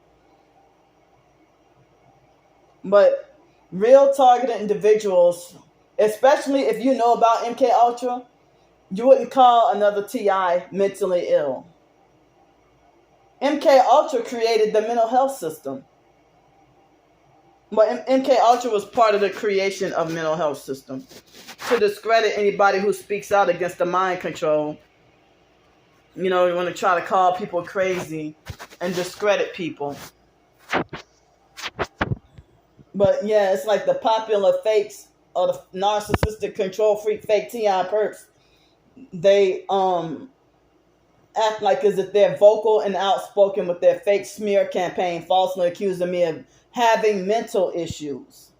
But real targeted individuals, especially if you know about MK Ultra, you wouldn't call another TI mentally ill. MK Ultra created the mental health system. But MK Ultra was part of the creation of mental health system to discredit anybody who speaks out against the mind control. You want to try to call people crazy and discredit people. But yeah, it's like the popular fakes or the narcissistic control freak fake TI perps. They act like as if they're vocal and outspoken with their fake smear campaign, falsely accusing me of having mental issues.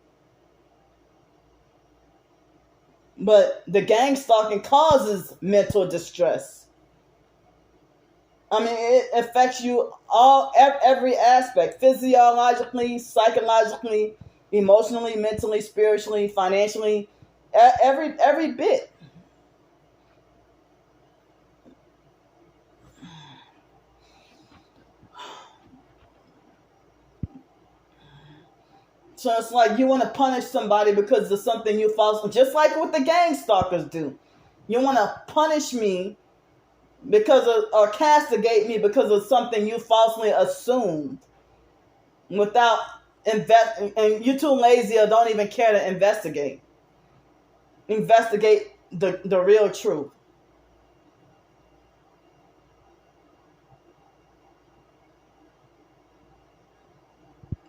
But the gang stalking causes mental distress. I mean, it affects you every aspect, physiologically, psychologically, emotionally, mentally, spiritually, financially, every bit. So it's like you want to punish somebody because of something you falsely, just like what the gang stalkers do. You want to punish me because of, or castigate me because of something you falsely assumed without investing, and you're too lazy or don't even care to investigate the real truth.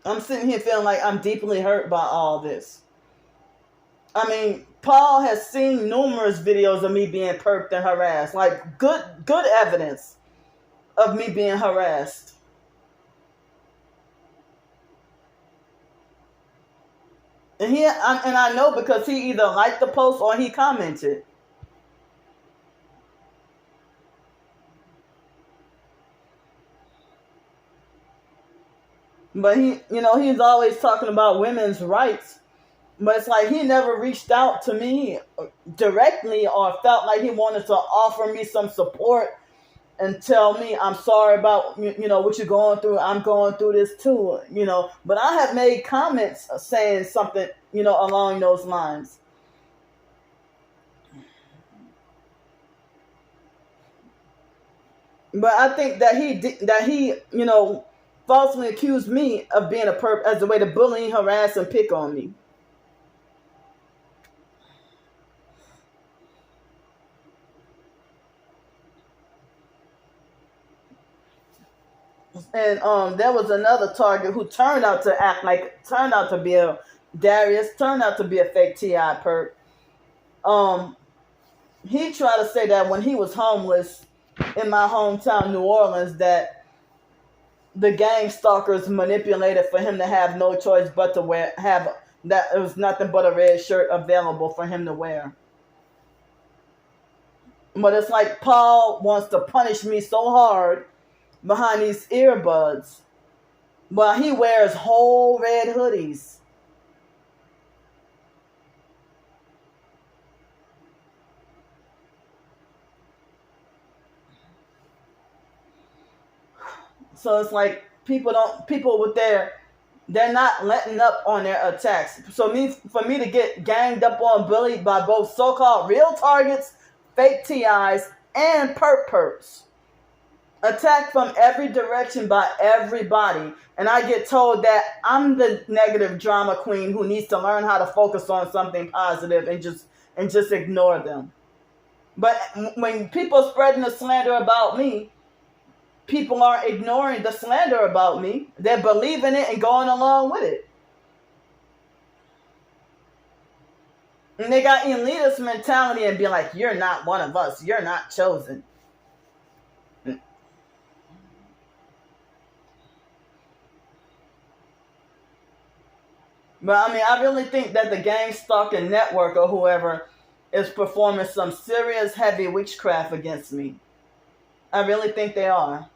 I'm sitting here feeling like I'm deeply hurt by all this. I mean, Paul has seen numerous videos of me being perked and harassed, like good evidence of me being harassed. And I know because he either liked the post or he commented. But he's always talking about women's rights. But it's like he never reached out to me directly or felt like he wanted to offer me some support and tell me I'm sorry about what you're going through. I'm going through this too. But I have made comments saying something along those lines. But I think that he falsely accused me of being a perp as a way to bully, harass, and pick on me. And there was another target who turned out to be a Darius, turned out to be a fake TI perp. He tried to say that when he was homeless in my hometown, New Orleans, that the gang stalkers manipulated for him to have no choice but to have that it was nothing but a red shirt available for him to wear. But it's like Paul wants to punish me so hard behind these earbuds, but he wears whole red hoodies. So it's like they're not letting up on their attacks. So for me to get ganged up on, bullied by both so-called real targets, fake TIs, and perps, attacked from every direction by everybody, and I get told that I'm the negative drama queen who needs to learn how to focus on something positive and just ignore them. But when people spreading the slander about me, people aren't ignoring the slander about me. They're believing it and going along with it. And they got elitist mentality and be like, you're not one of us. You're not chosen. But I mean, I really think that the gang stalking network or whoever is performing some serious heavy witchcraft against me. I really think they are.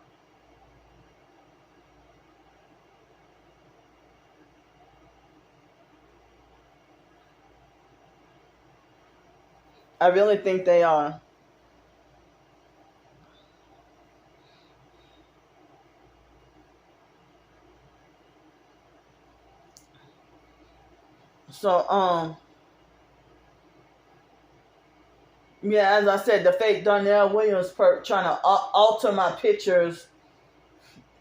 I really think they are. So, yeah, as I said, the fake Darnell Williams perp trying to alter my pictures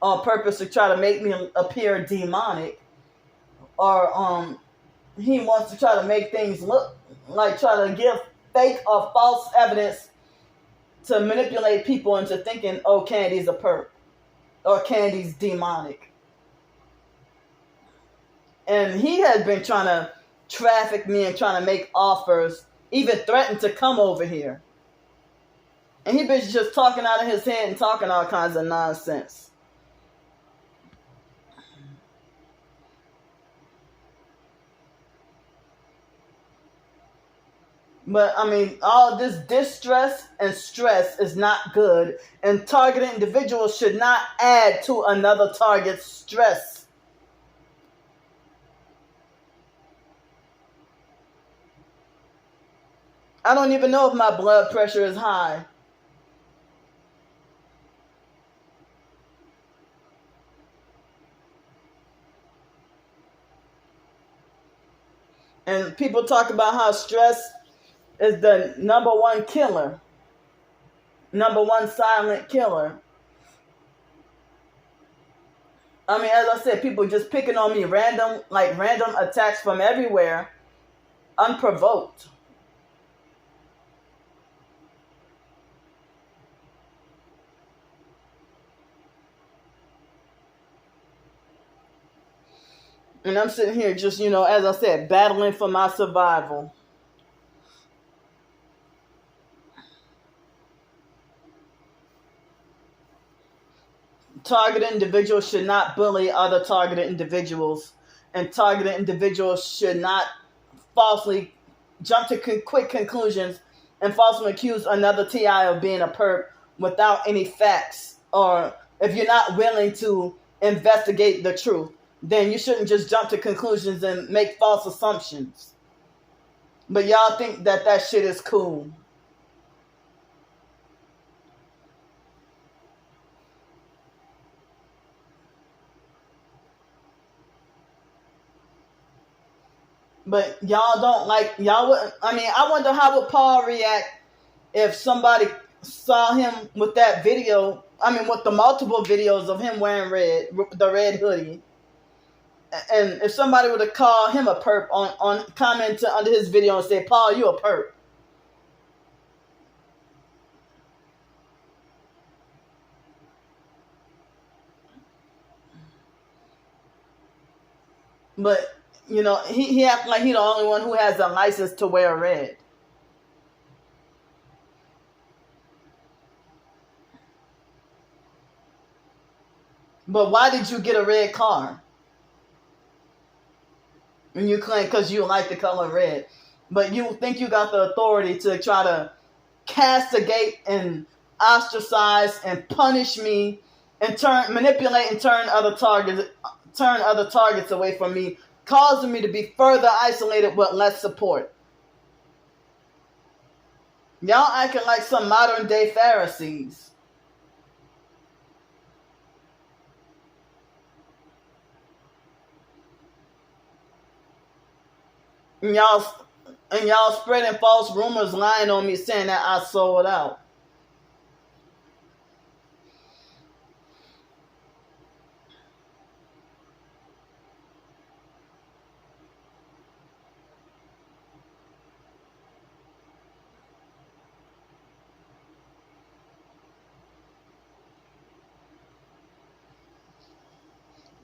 on purpose to try to make me appear demonic, or he wants to try to make things look like, try to give fake or false evidence to manipulate people into thinking, oh, Candy's a perp or Candy's demonic. And he has been trying to traffic me and trying to make offers, even threatened to come over here. And he been just talking out of his head and talking all kinds of nonsense. But I mean, all this distress and stress is not good, and targeted individuals should not add to another target's stress. I don't even know if my blood pressure is high. And people talk about how stress is the number one killer, number one silent killer. I mean, as I said, people just picking on me, random attacks from everywhere, unprovoked. And I'm sitting here just, as I said, battling for my survival. Targeted individuals should not bully other targeted individuals, and targeted individuals should not falsely jump to quick conclusions and falsely accuse another TI of being a perp without any facts, or if you're not willing to investigate the truth, then you shouldn't just jump to conclusions and make false assumptions. But y'all think that shit is cool. But y'all don't like, y'all wouldn't, I mean, I wonder how would Paul react if somebody saw him with that video, with the multiple videos of him wearing red, the red hoodie. And if somebody would have called him a perp on commenting under his video and say, Paul, you a perp. But, he acts like he's the only one who has a license to wear red. But why did you get a red car? And you claim because you like the color red. But you think you got the authority to try to castigate and ostracize and punish me and manipulate and turn other targets away from me, causing me to be further isolated with less support. Y'all acting like some modern day Pharisees. And y'all spreading false rumors, lying on me, saying that I sold out.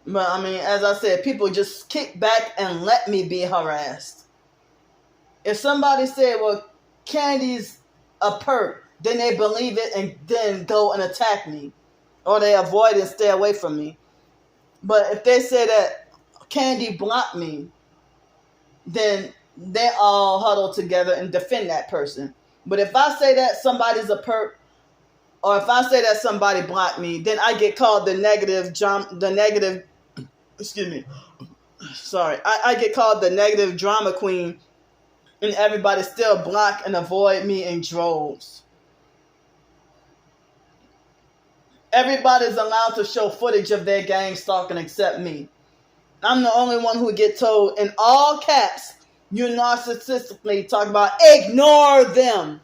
But as I said, people just kick back and let me be harassed. If somebody said, well, Candy's a perp, then they believe it and then go and attack me. Or they avoid and stay away from me. But if they say that Candy blocked me, then they all huddle together and defend that person. But if I say that somebody's a perp, or if I say that somebody blocked me, then I get called I get called the negative drama queen, and everybody still block and avoid me in droves. Everybody's allowed to show footage of their gang stalking except me. I'm the only one who get told in all caps, you narcissistically talk about ignore them.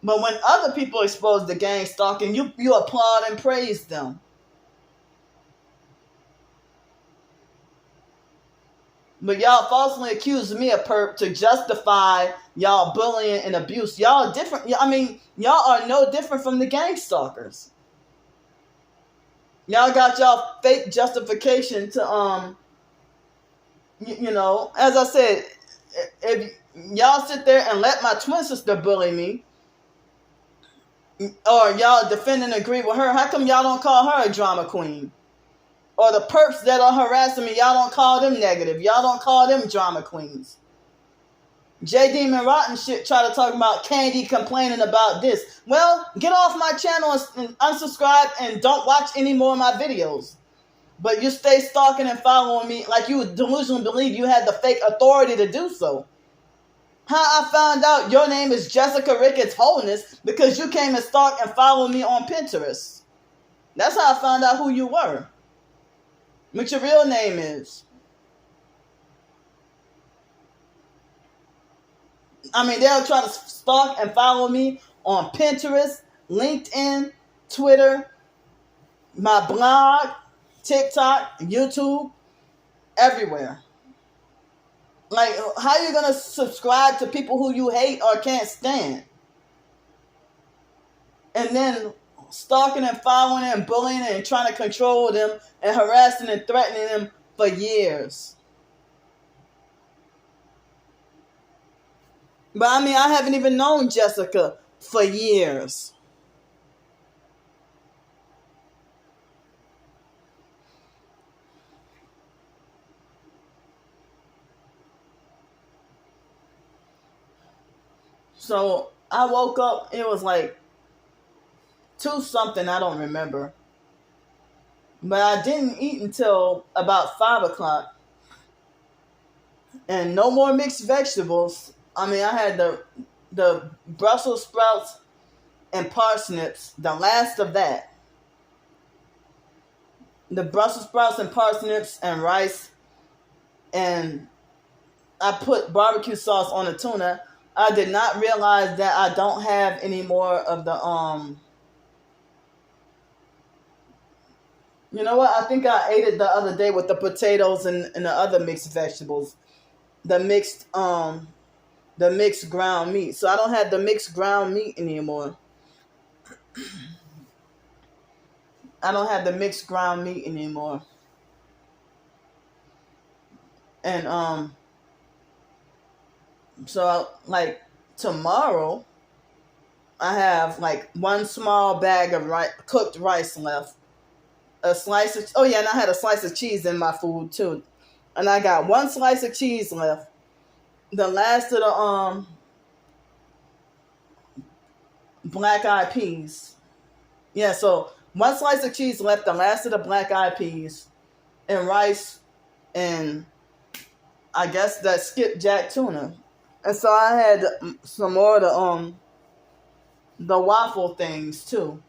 But when other people expose the gang stalking, you applaud and praise them. But y'all falsely accuse me of perp to justify y'all bullying and abuse. Y'all different. Y'all are no different from the gang stalkers. Y'all got y'all fake justification to as I said, if y'all sit there and let my twin sister bully me, or y'all defend and agree with her, how come y'all don't call her a drama queen? Or the perps that are harassing me, y'all don't call them negative. Y'all don't call them drama queens. J Demon Rotten shit try to talk about Candy complaining about this. Well, get off my channel and unsubscribe and don't watch any more of my videos. But you stay stalking and following me like you delusionally believe you had the fake authority to do so. How I found out your name is Jessica Ricketts Wholeness because you came and stalked and followed me on Pinterest. That's how I found out who you were. What your real name is. They'll try to stalk and follow me on Pinterest, LinkedIn, Twitter, my blog, TikTok, YouTube, everywhere. Like, how are you going to subscribe to people who you hate or can't stand? And then stalking and following and bullying and trying to control them and harassing and threatening them for years. But I haven't even known Jessica for years. So I woke up, it was like 2 something, I don't remember. But I didn't eat until about 5 o'clock. And no more mixed vegetables. I had the Brussels sprouts and parsnips, the last of that. The Brussels sprouts and parsnips and rice. And I put barbecue sauce on the tuna. I did not realize that I don't have any more of the You know what? I think I ate it the other day with the potatoes and the other mixed vegetables. The mixed ground meat. So I don't have the mixed ground meat anymore. I don't have the mixed ground meat anymore. And so like tomorrow I have like one small bag of cooked rice left. A slice of and I had a slice of cheese in my food too. And I got one slice of cheese left. The last of the black eyed peas. Yeah, so one slice of cheese left, the last of the black eyed peas, and rice, and I guess that skipjack tuna. And so I had some more of the waffle things too.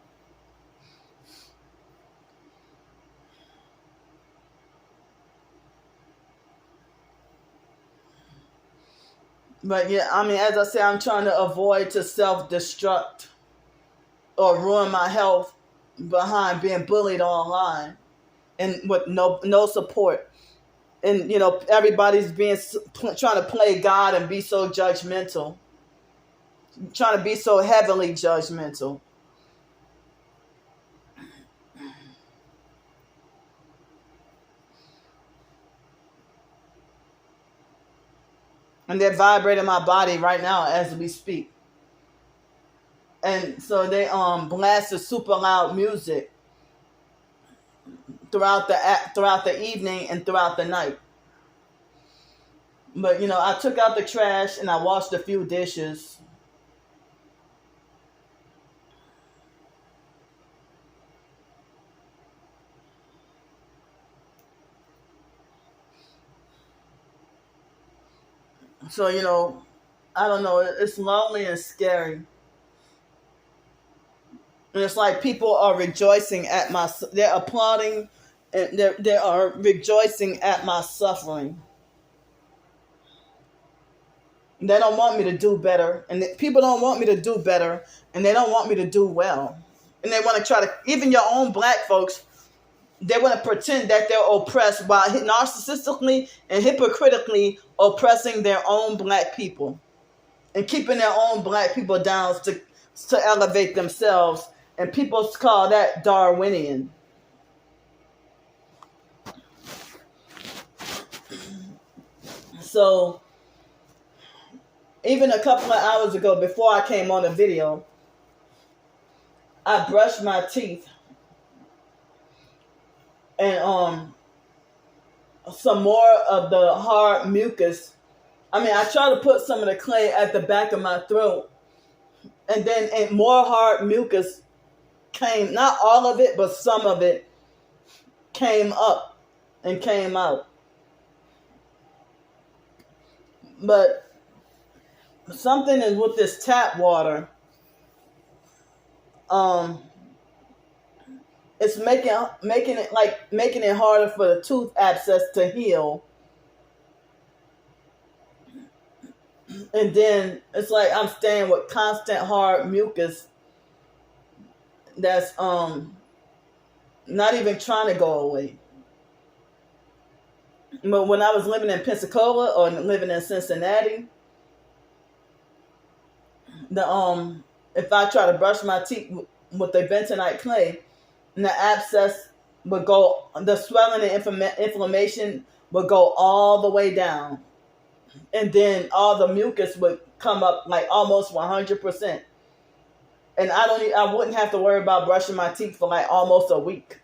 But yeah, I mean, as I say, I'm trying to avoid to self-destruct or ruin my health behind being bullied online and with no support. And everybody's trying to play God and be so judgmental, trying to be so heavily judgmental. And they're vibrating my body right now as we speak. And so they blasted super loud music throughout the evening and throughout the night. But I took out the trash and I washed a few dishes. So I don't know, it's lonely and scary. And it's like people are rejoicing at they're applauding and they are rejoicing at my suffering. They don't want me to do better. And people don't want me to do better. And they don't want me to do well. And they want to try to, even your own black folks, they want to pretend that they're oppressed while narcissistically and hypocritically oppressing their own black people. And keeping their own black people down to elevate themselves. And people call that Darwinian. So, even a couple of hours ago, before I came on the video, I brushed my teeth. And some more of the hard mucus. I mean, I tried to put some of the clay at the back of my throat. And more hard mucus came, not all of it, but some of it came up and came out. But something is with this tap water. It's making it harder for the tooth abscess to heal. And then it's like I'm staying with constant hard mucus that's not even trying to go away. But when I was living in Pensacola or living in Cincinnati, if I try to brush my teeth with the bentonite clay, and the abscess would go, the swelling and inflammation would go all the way down. And then all the mucus would come up like almost 100%. And I wouldn't have to worry about brushing my teeth for like almost a week.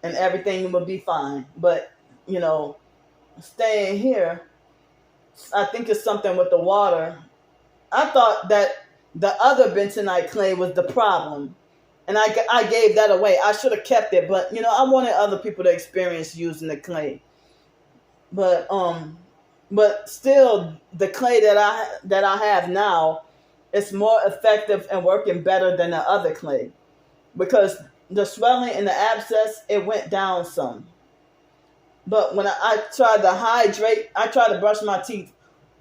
And everything would be fine. But, staying here, I think it's something with the water. I thought that the other bentonite clay was the problem. And I gave that away. I should have kept it. But, I wanted other people to experience using the clay. But still, the clay that I have now is more effective and working better than the other clay, because the swelling and the abscess, it went down some. But when I tried to hydrate, I tried to brush my teeth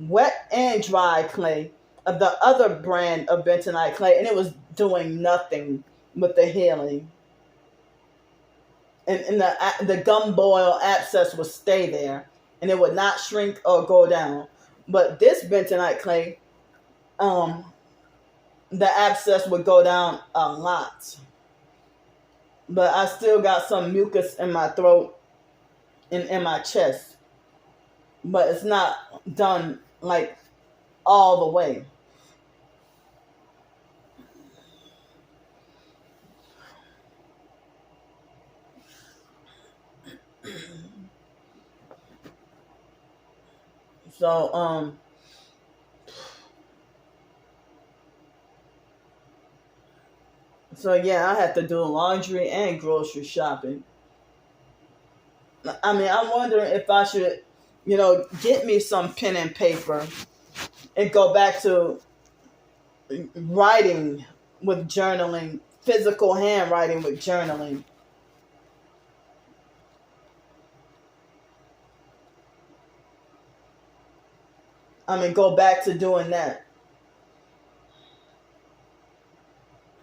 wet and dry clay of the other brand of bentonite clay, and it was doing nothing with the healing. And the gumboil abscess would stay there, and it would not shrink or go down. But this bentonite clay, the abscess would go down a lot. But I still got some mucus in my throat and in my chest. But it's not done like all the way. So yeah, I had to do laundry and grocery shopping. I mean, I'm wondering if I should, get me some pen and paper and go back to writing with journaling, physical handwriting with journaling. I mean, go back to doing that.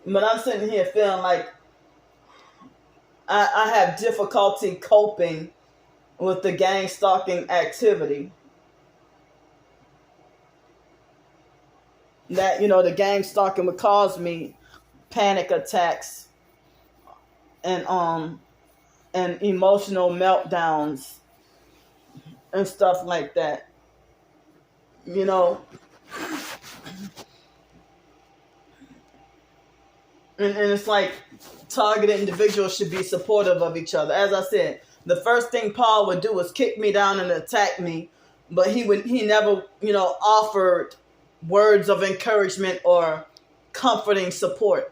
But I'm sitting here feeling like I have difficulty coping with the gang stalking activity. That, the gang stalking would cause me panic attacks and emotional meltdowns and stuff like that. And it's like targeted individuals should be supportive of each other. As I said, the first thing Paul would do was kick me down and attack me, but he never, offered words of encouragement or comforting support.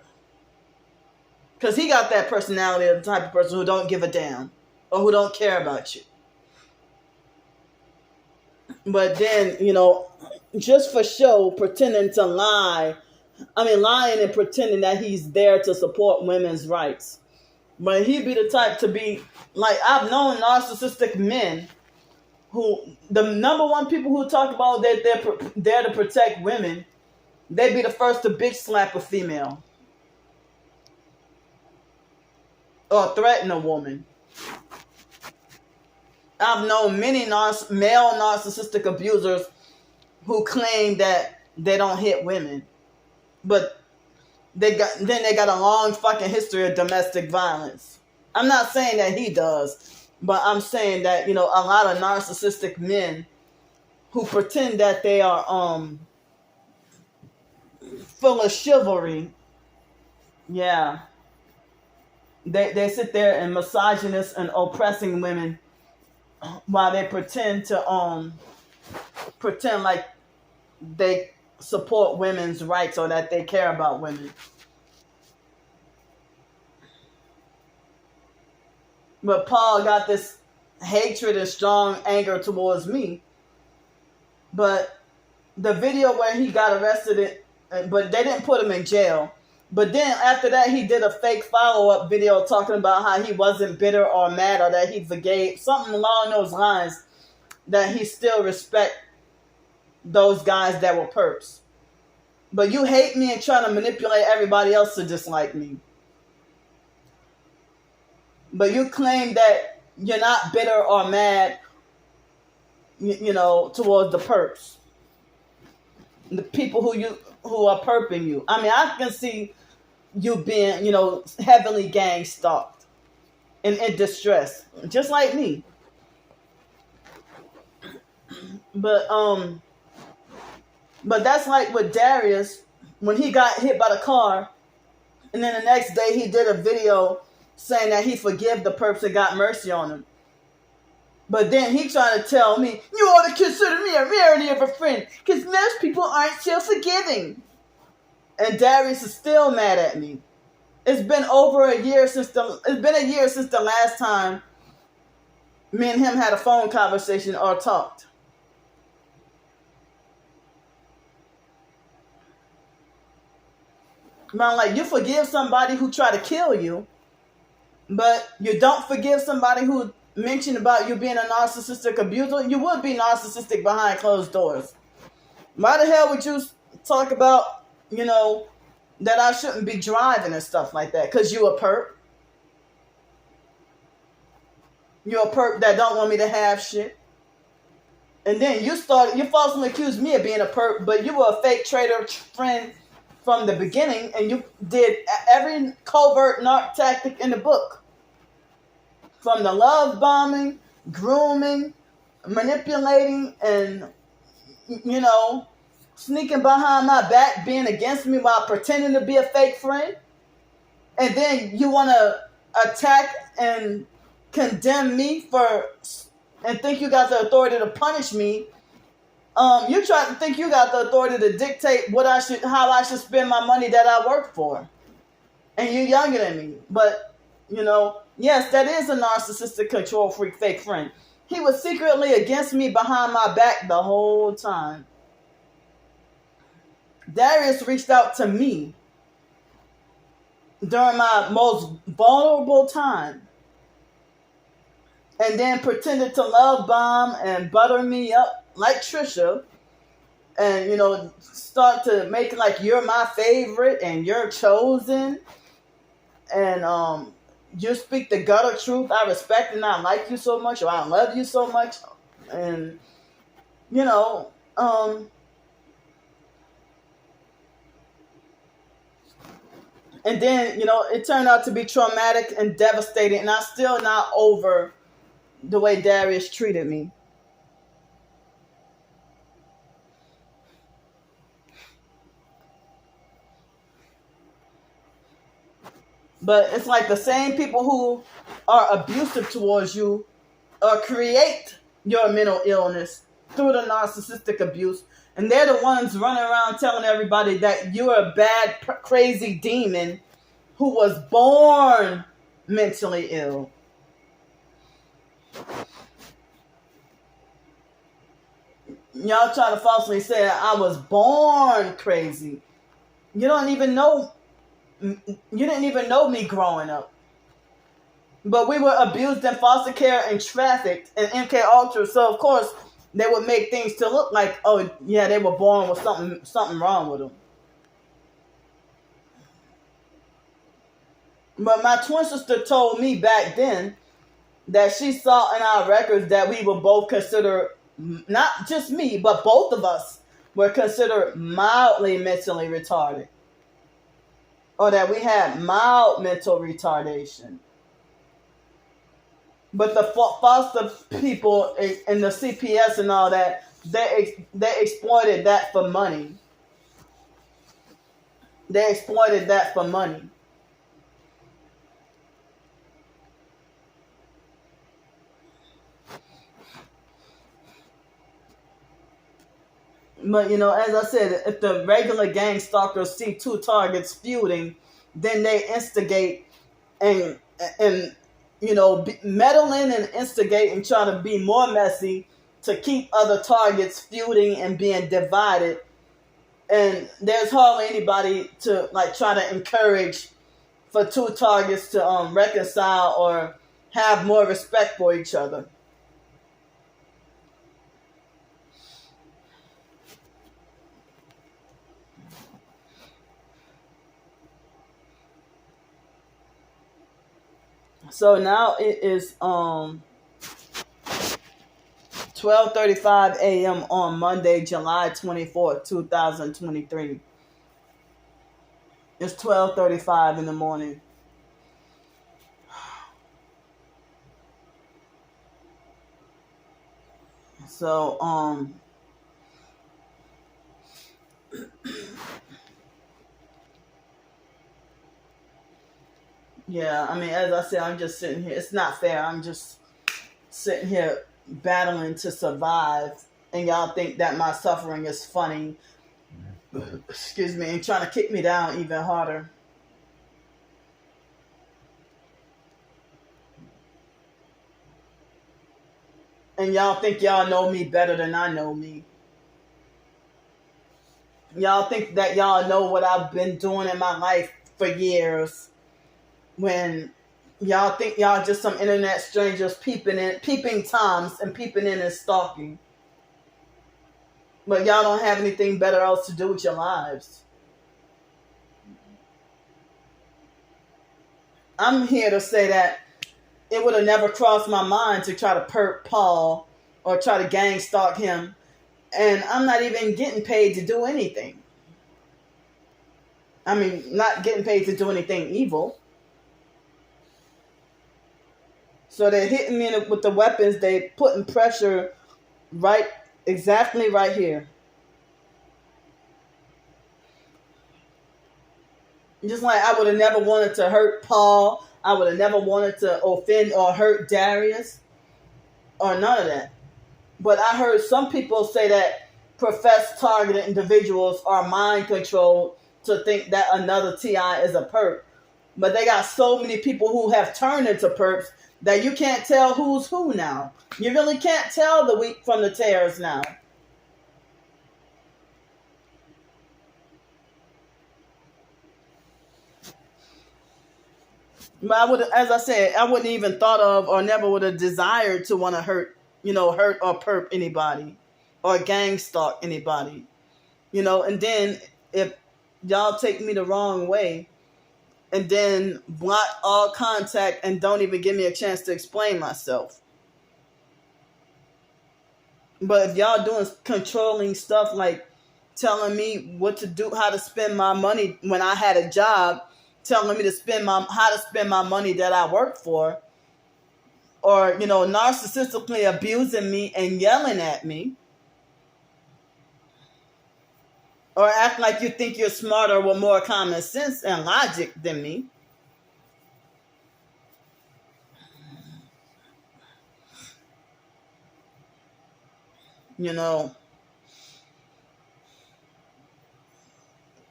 Because he got that personality of the type of person who don't give a damn or who don't care about you. But then, just for show, pretending to lie. I mean, lying and pretending that he's there to support women's rights. But he'd be the type to be, like, I've known narcissistic men who, the number one people who talk about that they're there to protect women, they'd be the first to bitch slap a female. Or threaten a woman. I've known many male narcissistic abusers who claim that they don't hit women. But they got a long fucking history of domestic violence. I'm not saying that he does, but I'm saying that, a lot of narcissistic men who pretend that they are full of chivalry, yeah. They sit there and misogynist and oppressing women while they pretend like they support women's rights or that they care about women. But Paul got this hatred and strong anger towards me. But the video where he got arrested, but they didn't put him in jail. But then after that, he did a fake follow-up video talking about how he wasn't bitter or mad or that he forgave, something along those lines, that he still respect those guys that were perps. But you hate me and try to manipulate everybody else to dislike me. But you claim that you're not bitter or mad, towards the perps. The people who are perping you. I mean, I can see you being, heavily gang stalked and in distress, just like me. But that's like with Darius, when he got hit by the car, and then the next day he did a video saying that he forgave the perps and got mercy on him. But then he trying to tell me, you ought to consider me a rarity of a friend, because most people aren't so forgiving. And Darius is still mad at me. It's been a year since the last time me and him had a phone conversation or talked. I'm like, you forgive somebody who tried to kill you, but you don't forgive somebody who mentioned about you being a narcissistic abuser. You would be narcissistic behind closed doors. Why the hell would you talk about, that I shouldn't be driving and stuff like that? Because you a perp. You're a perp that don't want me to have shit. And then you falsely accused me of being a perp, but you were a fake traitor friend from the beginning, and you did every covert narc tactic in the book. From the love bombing, grooming, manipulating, and, sneaking behind my back, being against me while pretending to be a fake friend. And then you want to attack and condemn me and think you got the authority to punish me. You try to think you got the authority to dictate how I should spend my money that I work for. And you're younger than me. But, yes, that is a narcissistic control freak fake friend. He was secretly against me behind my back the whole time. Darius reached out to me during my most vulnerable time, and then pretended to love bomb and butter me up like Trisha, and start to make like you're my favorite and you're chosen, and you speak the gutter truth. I respect and I like you so much, or I love you so much, and and then it turned out to be traumatic and devastating, and I'm still not over the way Darius treated me. But it's like the same people who are abusive towards you create your mental illness through the narcissistic abuse. And they're the ones running around telling everybody that you're a bad, crazy demon who was born mentally ill. Y'all try to falsely say I was born crazy. You didn't even know me growing up. But we were abused in foster care and trafficked in MK Ultra. So of course they would make things to look like, oh yeah, they were born with something wrong with them. But my twin sister told me back then that she saw in our records that we were both considered, not just me, but both of us were considered mildly mentally retarded. Or that we had mild mental retardation. But the foster people and the CPS and all that, they exploited that for money. They exploited that for money. But, as I said, if the regular gang stalkers see two targets feuding, then they instigate and meddling and instigate and try to be more messy to keep other targets feuding and being divided. And there's hardly anybody to try to encourage for two targets to reconcile or have more respect for each other. So now it is 12:35 a.m. on Monday, July 24th, 2023. It's 12:35 in the morning. So yeah, I mean, as I said, I'm just sitting here. It's not fair. I'm just sitting here battling to survive, and y'all think that my suffering is funny. Excuse me, and trying to kick me down even harder. And y'all think y'all know me better than I know me. Y'all think that y'all know what I've been doing in my life for years, when y'all think y'all just some internet strangers peeping Toms and peeping in and stalking. But y'all don't have anything better else to do with your lives. I'm here to say that it would have never crossed my mind to try to perp Paul or try to gang stalk him. And I'm not even getting paid to do anything. I mean, not getting paid to do anything evil. So they're hitting me with the weapons. They putting pressure right, exactly right here. Just like I would have never wanted to hurt Paul. I would have never wanted to offend or hurt Darius or none of that. But I heard some people say that professed targeted individuals are mind controlled to think that another TI is a perp. But they got so many people who have turned into perps that you can't tell who's who now. You really can't tell the wheat from the tares now. But I would, as I said, I wouldn't even thought of or never would have desired to want to hurt or perp anybody or gang stalk anybody. And then if y'all take me the wrong way and then block all contact and don't even give me a chance to explain myself. But if y'all doing controlling stuff like telling me what to do, how to spend my money when I had a job, telling me how to spend my money that I work for, or narcissistically abusing me and yelling at me, or act like you think you're smarter with more common sense and logic than me.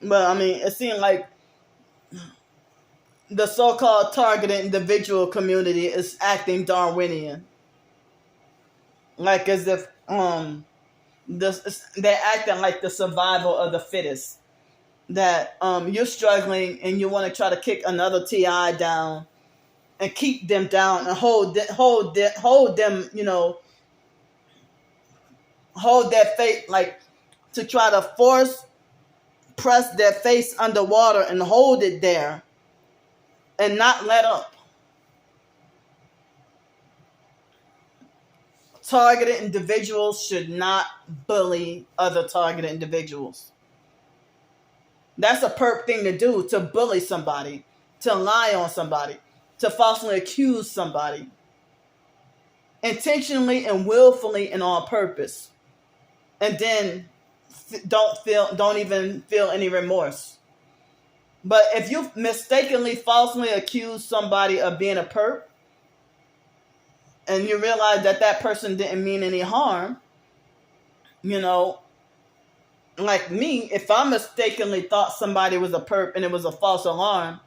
But I mean, it seemed like the so-called targeted individual community is acting Darwinian, like as if they're acting like the survival of the fittest. That you're struggling and you want to try to kick another TI down and keep them down and hold them, hold them, hold their fate, like to try to press their face underwater and hold it there and not let up. Targeted individuals should not bully other targeted individuals. That's a perp thing to do, to bully somebody, to lie on somebody, to falsely accuse somebody. Intentionally and willfully and on purpose. And then don't even feel any remorse. But if you mistakenly falsely accuse somebody of being a perp, and you realize that person didn't mean any harm, like me, if I mistakenly thought somebody was a perp and it was a false alarm,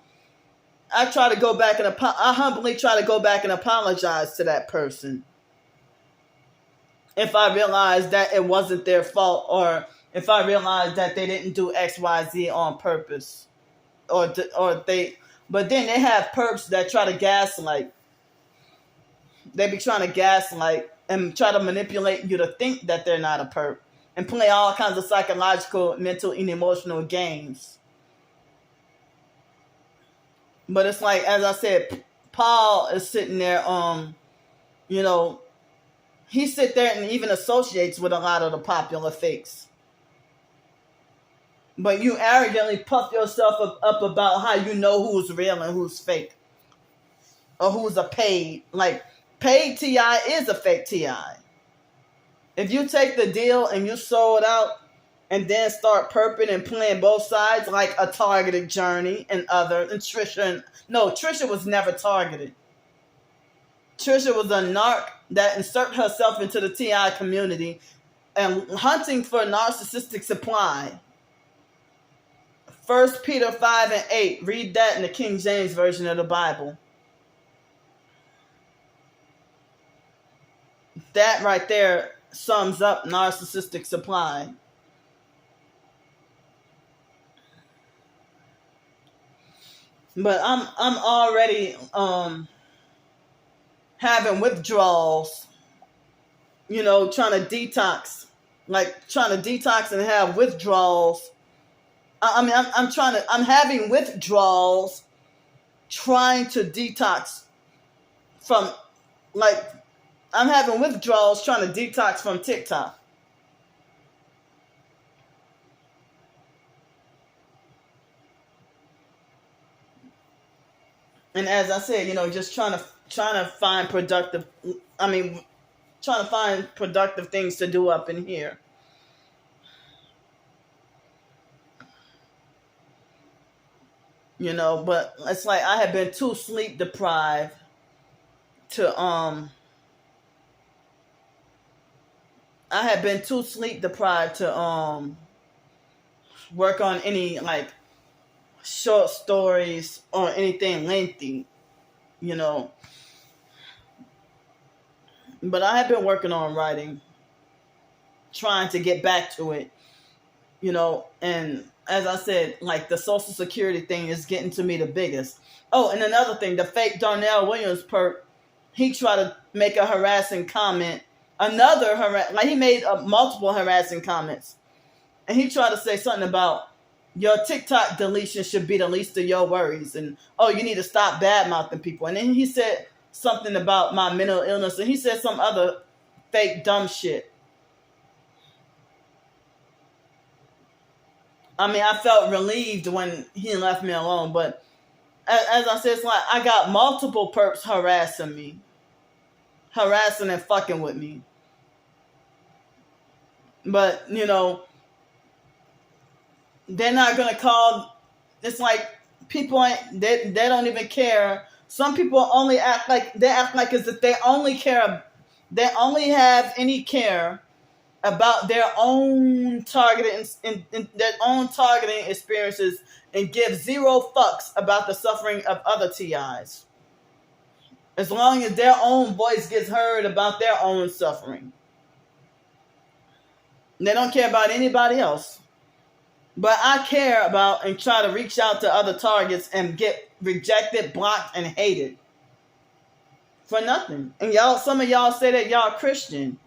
I humbly try to go back and apologize to that person. If I realize that it wasn't their fault, or if I realize that they didn't do X, Y, Z on purpose, but then they have perps that try to gaslight. They be trying to gaslight and try to manipulate you to think that they're not a perp and play all kinds of psychological, mental, and emotional games. But it's like, as I said, Paul is sitting there, he sit there and even associates with a lot of the popular fakes. But you arrogantly puff yourself up about how you know who's real and who's fake. Or who's a paid. Like, paid TI is a fake TI. If you take the deal and you sold out and then start perping and playing both sides, like a targeted Journey and others, and Trisha was never targeted. Trisha was a narc that inserted herself into the TI community and hunting for narcissistic supply. 1 Peter 5 and 8. Read that in the King James Version of the Bible. That right there sums up narcissistic supply. But I'm already having withdrawals, trying to detox like trying to detox and have withdrawals. I'm having withdrawals trying to detox from, like, I'm having withdrawals trying to detox from TikTok. And as I said, just trying to find productive. I mean, trying to find productive things to do up in here. But it's like I have been too sleep deprived to work on any like short stories or anything lengthy, But I have been working on writing, trying to get back to it, and as I said, like the Social Security thing is getting to me the biggest. Oh, and another thing, the fake Darnell Williams perp, he tried to make a harassing comment, like he made multiple harassing comments, and he tried to say something about your TikTok deletion should be the least of your worries, and you need to stop bad mouthing people, and then he said something about my mental illness, and he said some other fake dumb shit. I mean, I felt relieved when he left me alone, but as I said, it's like I got multiple perps harassing and fucking with me. But, they're not going to call. It's like people, they don't even care. Some people only act like as if they only have any care about their own targeting in their own targeting experiences and give zero fucks about the suffering of other TIs. As long as their own voice gets heard about their own suffering. They don't care about anybody else. But I care about and try to reach out to other targets and get rejected, blocked, and hated. For nothing. And some of y'all say that y'all Christian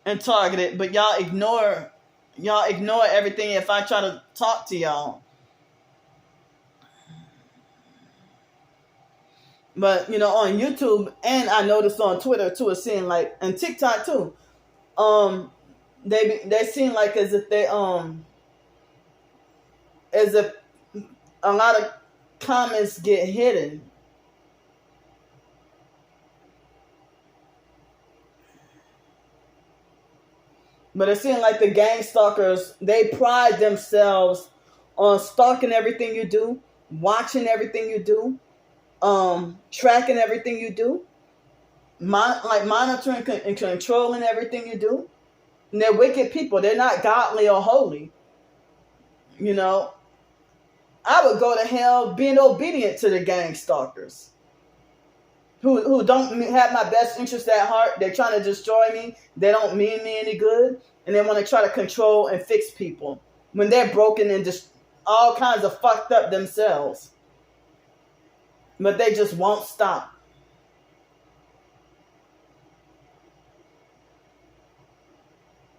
and targeted, but y'all ignore everything if I try to talk to y'all. But on YouTube, and I noticed on Twitter too, it's seeing like, and TikTok too, they seem like as if a lot of comments get hidden. But it seems like the gang stalkers, they pride themselves on stalking everything you do, watching everything you do, tracking everything you do, monitoring and controlling everything you do. And they're wicked people. They're not godly or holy. I would go to hell being obedient to the gang stalkers who don't have my best interest at heart. They're trying to destroy me. They don't mean me any good. And they want to try to control and fix people when they're broken and just all kinds of fucked up themselves. But they just won't stop.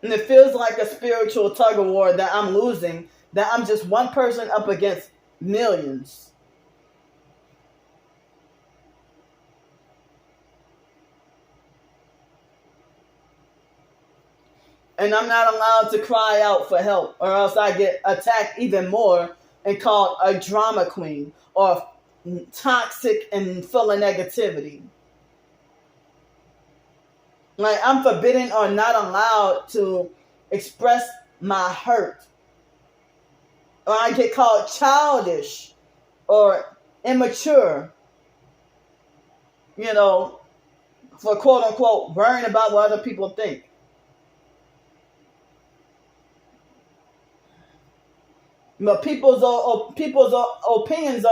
And it feels like a spiritual tug of war that I'm losing, that I'm just one person up against millions. And I'm not allowed to cry out for help, or else I get attacked even more and called a drama queen or toxic and full of negativity. Like, I'm forbidden or not allowed to express my hurt. Or I get called childish or immature, for quote unquote worrying about what other people think. But people's opinions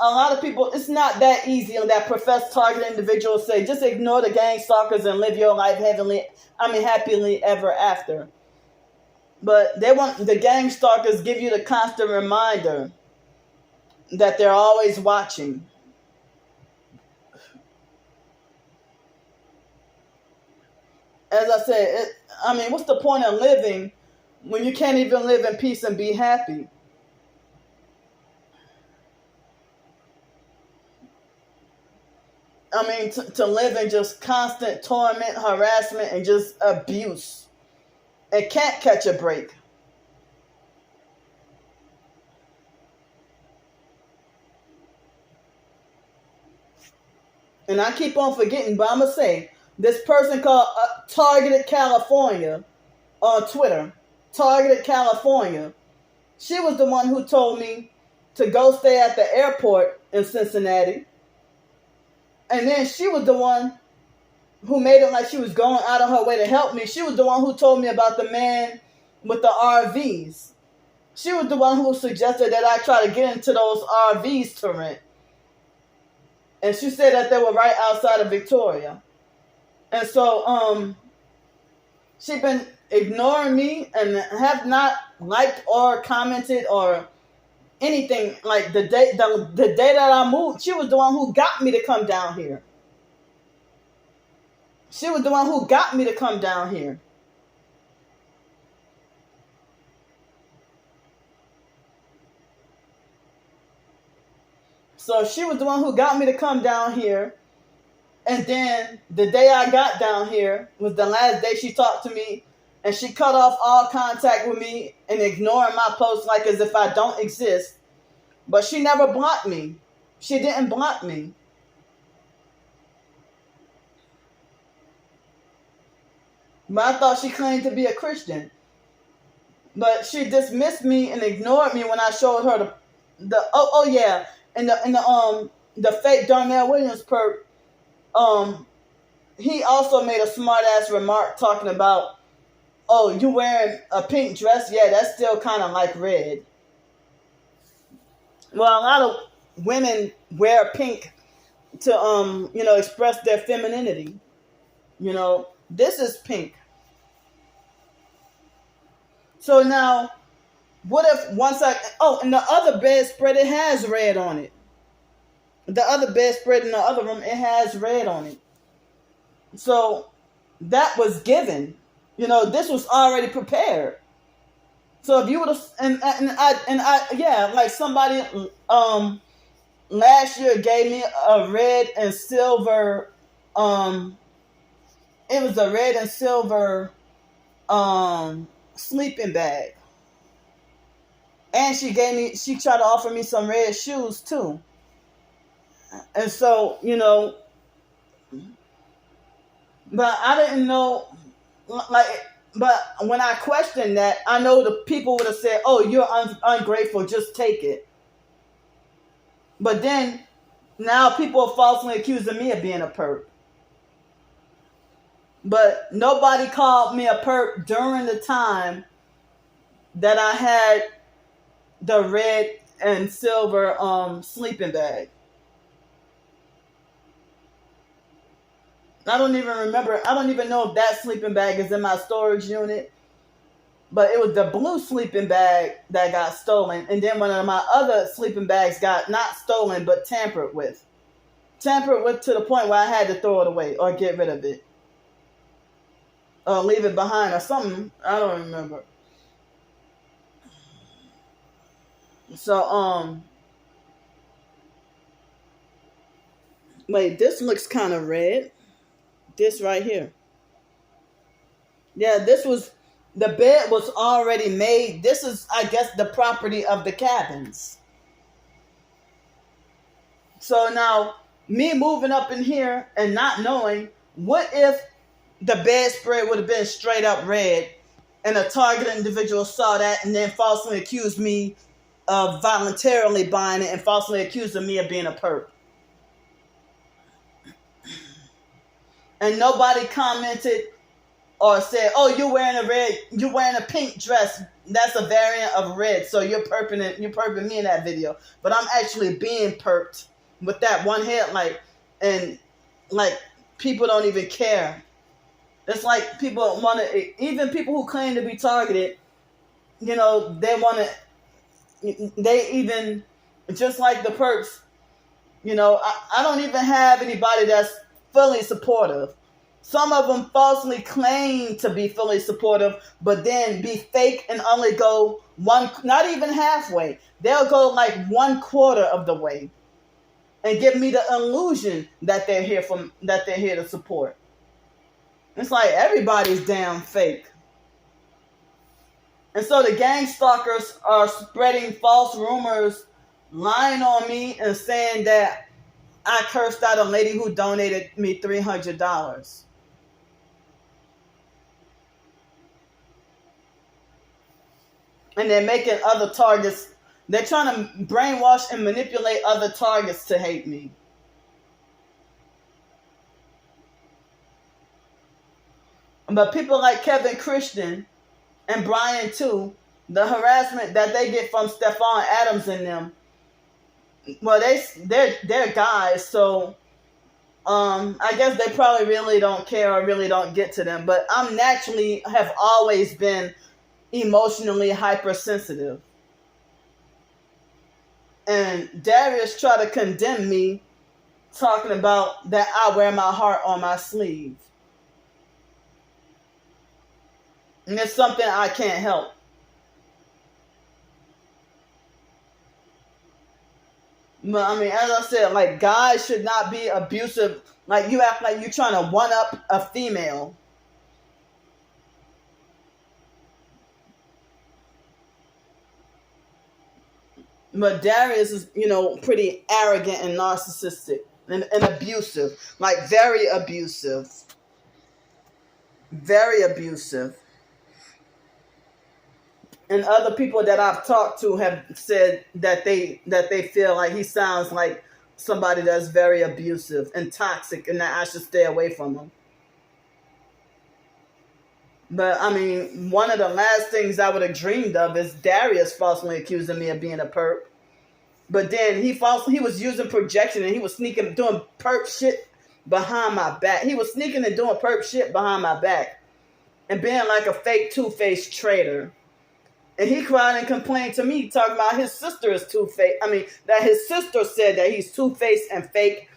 a lot of people, it's not that easy. That professed target individuals say, just ignore the gang stalkers and live your life happily ever after. But the gang stalkers give you the constant reminder that they're always watching. as I said, what's the point of living when you can't even live in peace and be happy? To live in just constant torment, harassment, and just abuse. And can't catch a break. And I keep on forgetting, but I'm going to say, this person called Targeted California on Twitter, Targeted California, she was the one who told me to go stay at the airport in Cincinnati. And then she was the one who made it like she was going out of her way to help me. She was the one who told me about the man with the RVs. She was the one who suggested that I try to get into those RVs to rent. And she said that they were right outside of Victoria. And so she's been ignoring me and have not liked or commented or anything. Like the day that I moved, she was the one who got me to come down here. She was the one who got me to come down here. So she was the one who got me to come down here. And then the day I got down here was the last day she talked to me. And she cut off all contact with me and ignoring my posts like as if I don't exist. But she never blocked me. She didn't block me. But I thought she claimed to be a Christian. But she dismissed me and ignored me when I showed her the fake Darnell Williams perp. He also made a smart ass remark talking about, oh, you wearing a pink dress? Yeah, that's still kind of like red. Well, a lot of women wear pink to express their femininity. This is pink. So now, what if and the other bedspread, it has red on it. The other bedspread in the other room, it has red on it. So that was given. This was already prepared. So if you would have, like somebody last year gave me a red and silver. It was a red and silver sleeping bag. And she tried to offer me some red shoes too. And so, but I didn't know, but when I questioned that, I know the people would have said, oh, you're ungrateful, just take it. But then, now people are falsely accusing me of being a perp. But nobody called me a perp during the time that I had the red and silver sleeping bag. I don't even remember. I don't even know if that sleeping bag is in my storage unit. But it was the blue sleeping bag that got stolen. And then one of my other sleeping bags got not stolen, but tampered with. Tampered with to the point where I had to throw it away or get rid of it. Or leave it behind or something. I don't remember. So, wait, this looks kind of red. This right here. Yeah, the bed was already made. This is, I guess, the property of the cabins. So now, me moving up in here and not knowing, what if the bedspread would have been straight up red and a targeted individual saw that and then falsely accused me of voluntarily buying it and falsely accusing me of being a perp? And nobody commented or said, oh, you're wearing a pink dress. That's a variant of red. So you're perping me in that video. But I'm actually being perped with that one headlight. And like, people don't even care. It's like people even people who claim to be targeted, they even, just like the perps, I don't even have anybody that's fully supportive. Some of them falsely claim to be fully supportive, but then be fake and only go one, not even halfway. They'll go like 1/4 of the way and give me the illusion that they're here to support. It's like everybody's damn fake. And so the gang stalkers are spreading false rumors, lying on me and saying that I cursed out a lady who donated me $300. And they're making other targets. They're trying to brainwash and manipulate other targets to hate me. But people like Kevin Christian and Brian too, the harassment that they get from Stephon Adams and them, well, they're guys, so I guess they probably really don't care or really don't get to them. But I'm naturally have always been emotionally hypersensitive. And Darius tried to condemn me, talking about that I wear my heart on my sleeve. And it's something I can't help. But I mean, as I said, like, guys should not be abusive. Like, you act like you're trying to one up a female. But Darius is, pretty arrogant and narcissistic and abusive. Like, very abusive. Very abusive. And other people that I've talked to have said that they feel like he sounds like somebody that's very abusive and toxic, and that I should stay away from him. But I mean, one of the last things I would have dreamed of is Darius falsely accusing me of being a perp. But then he was using projection, and he was sneaking, doing perp shit behind my back. He was sneaking and doing perp shit behind my back and being like a fake two-faced traitor. And he cried and complained to me, talking about his sister is two-faced. I mean, that his sister said that he's two-faced and fake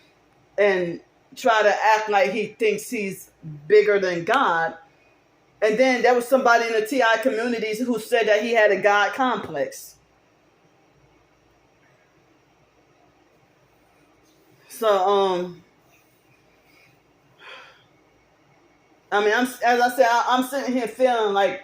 and try to act like he thinks he's bigger than God. And then there was somebody in the TI communities who said that he had a God complex. So, I mean, as I said, I'm sitting here feeling like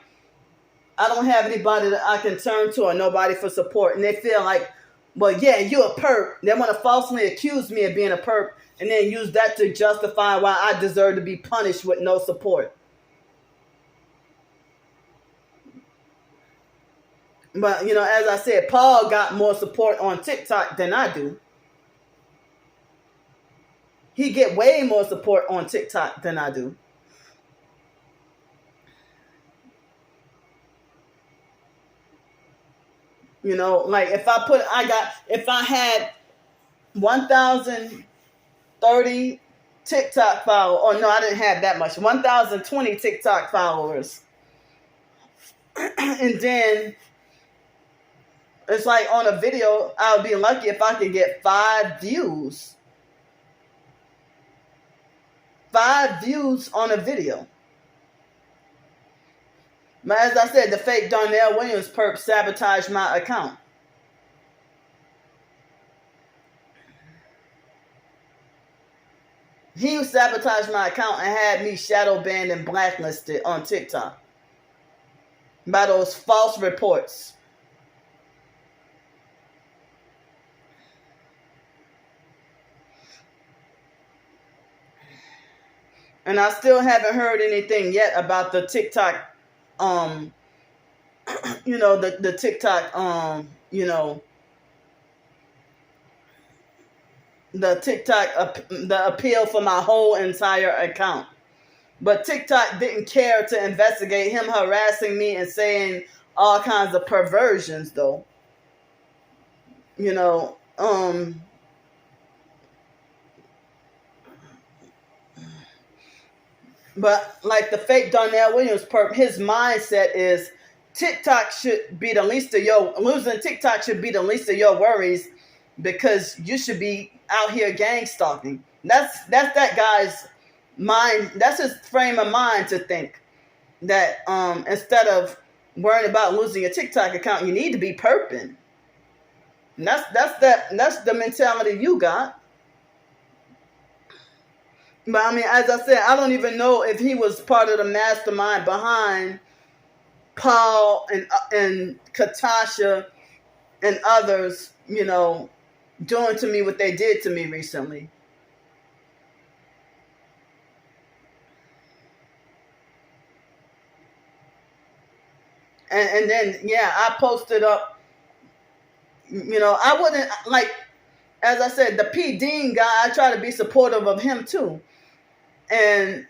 I don't have anybody that I can turn to or nobody for support. And they feel like, well, yeah, you're a perp. They want to falsely accuse me of being a perp and then use that to justify why I deserve to be punished with no support. But, as I said, Paul got more support on TikTok than I do. He get way more support on TikTok than I do. Like if I had 1,030 TikTok followers, or no, I didn't have that much, 1,020 TikTok followers. And then it's like on a video, I would be lucky if I could get 5 views. 5 views on a video. But as I said, the fake Darnell Williams perp sabotaged my account. He sabotaged my account and had me shadow banned and blacklisted on TikTok by those false reports. And I still haven't heard anything yet about the TikTok, the TikTok, the TikTok, the appeal for my whole entire account. But TikTok didn't care to investigate him harassing me and saying all kinds of perversions, though. But like the fake Darnell Williams perp, his mindset is TikTok should be the least of losing TikTok should be the least of your worries because you should be out here gang stalking. That's that guy's mind. That's his frame of mind to think that instead of worrying about losing your TikTok account, you need to be perping. And that's the mentality you got. But I mean, as I said, I don't even know if he was part of the mastermind behind Paul and Katasha and others, doing to me what they did to me recently. And then, yeah, I posted up, I wouldn't, like, as I said, the P. Dean guy, I try to be supportive of him too. And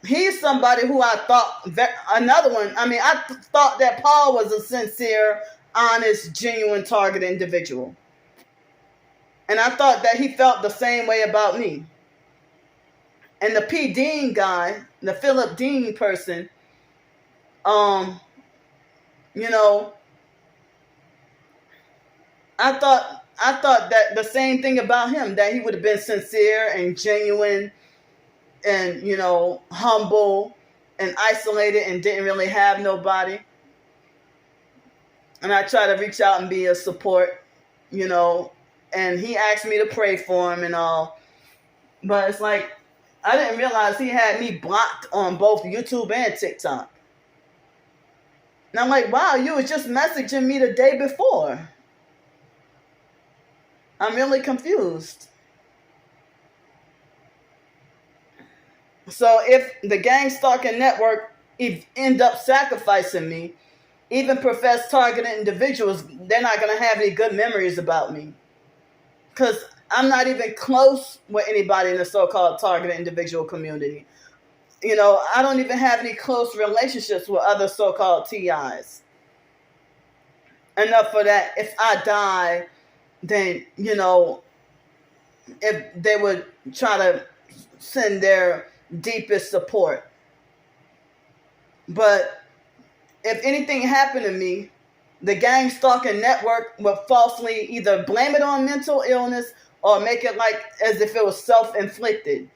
he's somebody who I thought, another one, I mean, I thought that Paul was a sincere, honest, genuine, targeted individual. And I thought that he felt the same way about me. And the P. Dean guy, the Philip Dean person, I thought that the same thing about him, that he would have been sincere and genuine and, humble and isolated and didn't really have nobody. And I try to reach out and be a support, and he asked me to pray for him and all. But it's like, I didn't realize he had me blocked on both YouTube and TikTok. And I'm like, wow, you was just messaging me the day before. I'm really confused. So if the gang stalking network end up sacrificing me, even professed targeted individuals, they're not going to have any good memories about me. Because I'm not even close with anybody in the so-called targeted individual community. I don't even have any close relationships with other so-called TIs. Enough for that. If I die, then, if they would try to send their deepest support. But if anything happened to me, the gang stalking network would falsely either blame it on mental illness or make it like as if it was self-inflicted,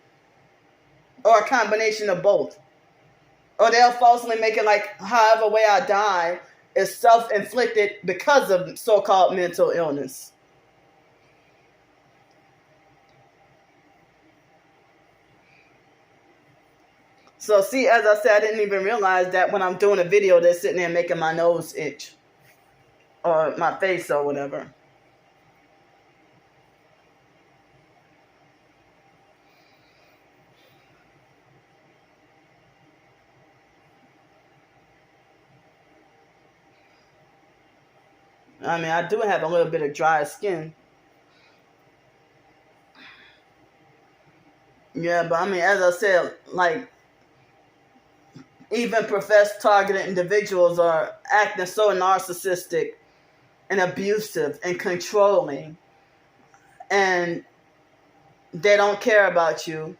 or a combination of both. Or they'll falsely make it like however way I die is self-inflicted because of so-called mental illness. So see, as I said, I didn't even realize that when I'm doing a video, they're sitting there making my nose itch. Or my face or whatever. I mean, I do have a little bit of dry skin. Yeah, but I mean, as I said, like, even professed targeted individuals are acting so narcissistic and abusive and controlling, and they don't care about you,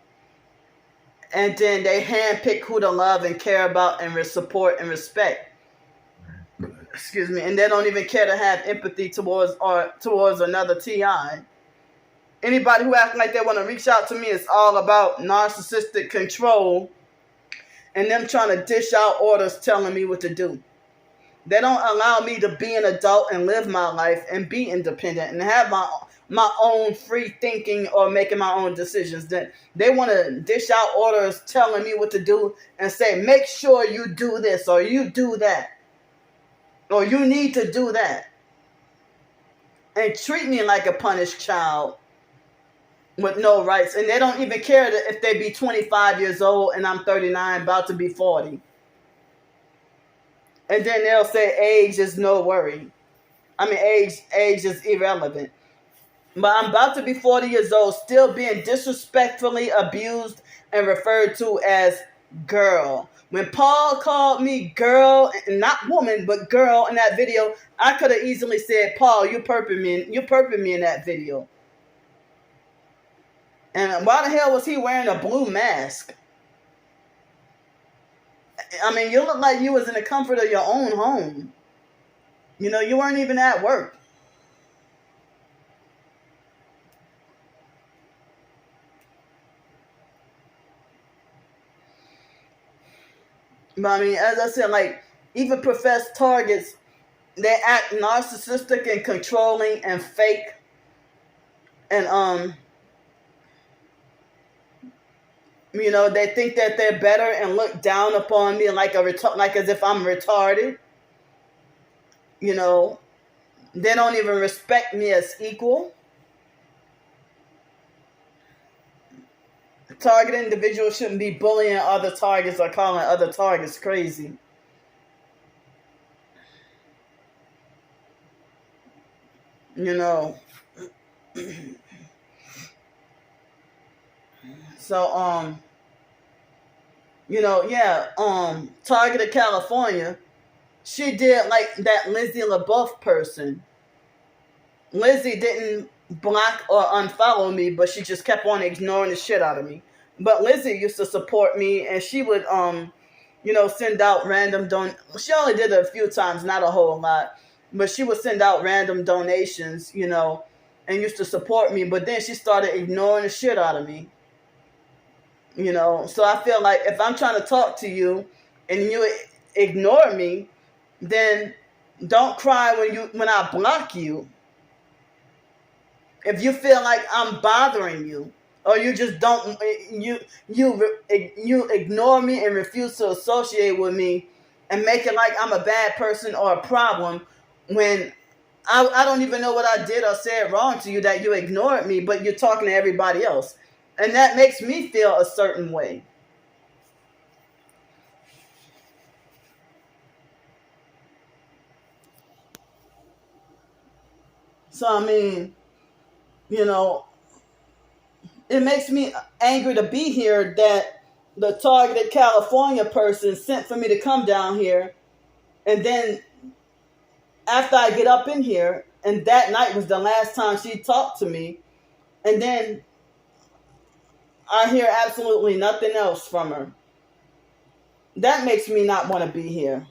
and then they handpick who to love and care about and support and respect. Excuse me. And they don't even care to have empathy towards another TI. Anybody who acts like they want to reach out to me is all about narcissistic control and them trying to dish out orders telling me what to do. They don't allow me to be an adult and live my life and be independent and have my own free thinking or making my own decisions. That they want to dish out orders telling me what to do and say, make sure you do this or you do that or you need to do that, and treat me like a punished child with no rights. And they don't even care if they be 25 years old and I'm 39, about to be 40. And then they'll say age is no worry. I mean, age is irrelevant. But I'm about to be 40 years old, still being disrespectfully abused and referred to as girl. When Paul called me girl, not woman, but girl in that video, I could have easily said, Paul, you're perping me in that video. And why the hell was he wearing a blue mask? I mean, you look like you was in the comfort of your own home. You weren't even at work. But I mean, as I said, like, even professed targets, they act narcissistic and controlling and fake, and they think that they're better and look down upon me like like as if I'm retarded. You know, they don't even respect me as equal. Target individuals shouldn't be bullying other targets or calling other targets crazy. You know. So Targeted California, she did like that Lizzie LaBeouf person. Lizzie didn't block or unfollow me, but she just kept on ignoring the shit out of me. But Lizzie used to support me, and she would send out random she only did it a few times, not a whole lot, but she would send out random donations, and used to support me. But then she started ignoring the shit out of me. So I feel like if I'm trying to talk to you and you ignore me, then don't cry when I block you. If you feel like I'm bothering you, or you just don't you ignore me and refuse to associate with me, and make it like I'm a bad person or a problem, when I don't even know what I did or said wrong to you that you ignored me, but you're talking to everybody else. And that makes me feel a certain way. So, I mean, it makes me angry to be here that the Targeted California person sent for me to come down here. And then after I get up in here, and that night was the last time she talked to me, and then I hear absolutely nothing else from her. That makes me not want to be here.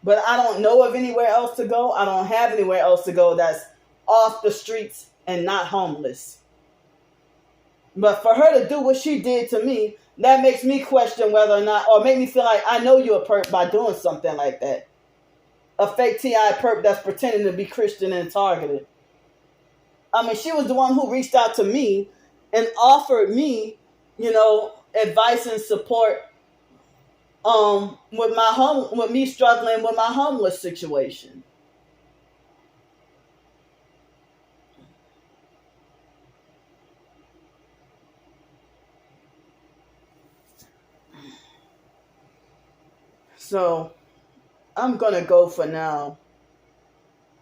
But I don't know of anywhere else to go. I don't have anywhere else to go that's off the streets and not homeless. But for her to do what she did to me, that makes me question whether or not, or make me feel like I know you're a perp by doing something like that. A fake TI perp that's pretending to be Christian and targeted. I mean, she was the one who reached out to me and offered me, advice and support with me struggling with my homeless situation. So I'm gonna go for now.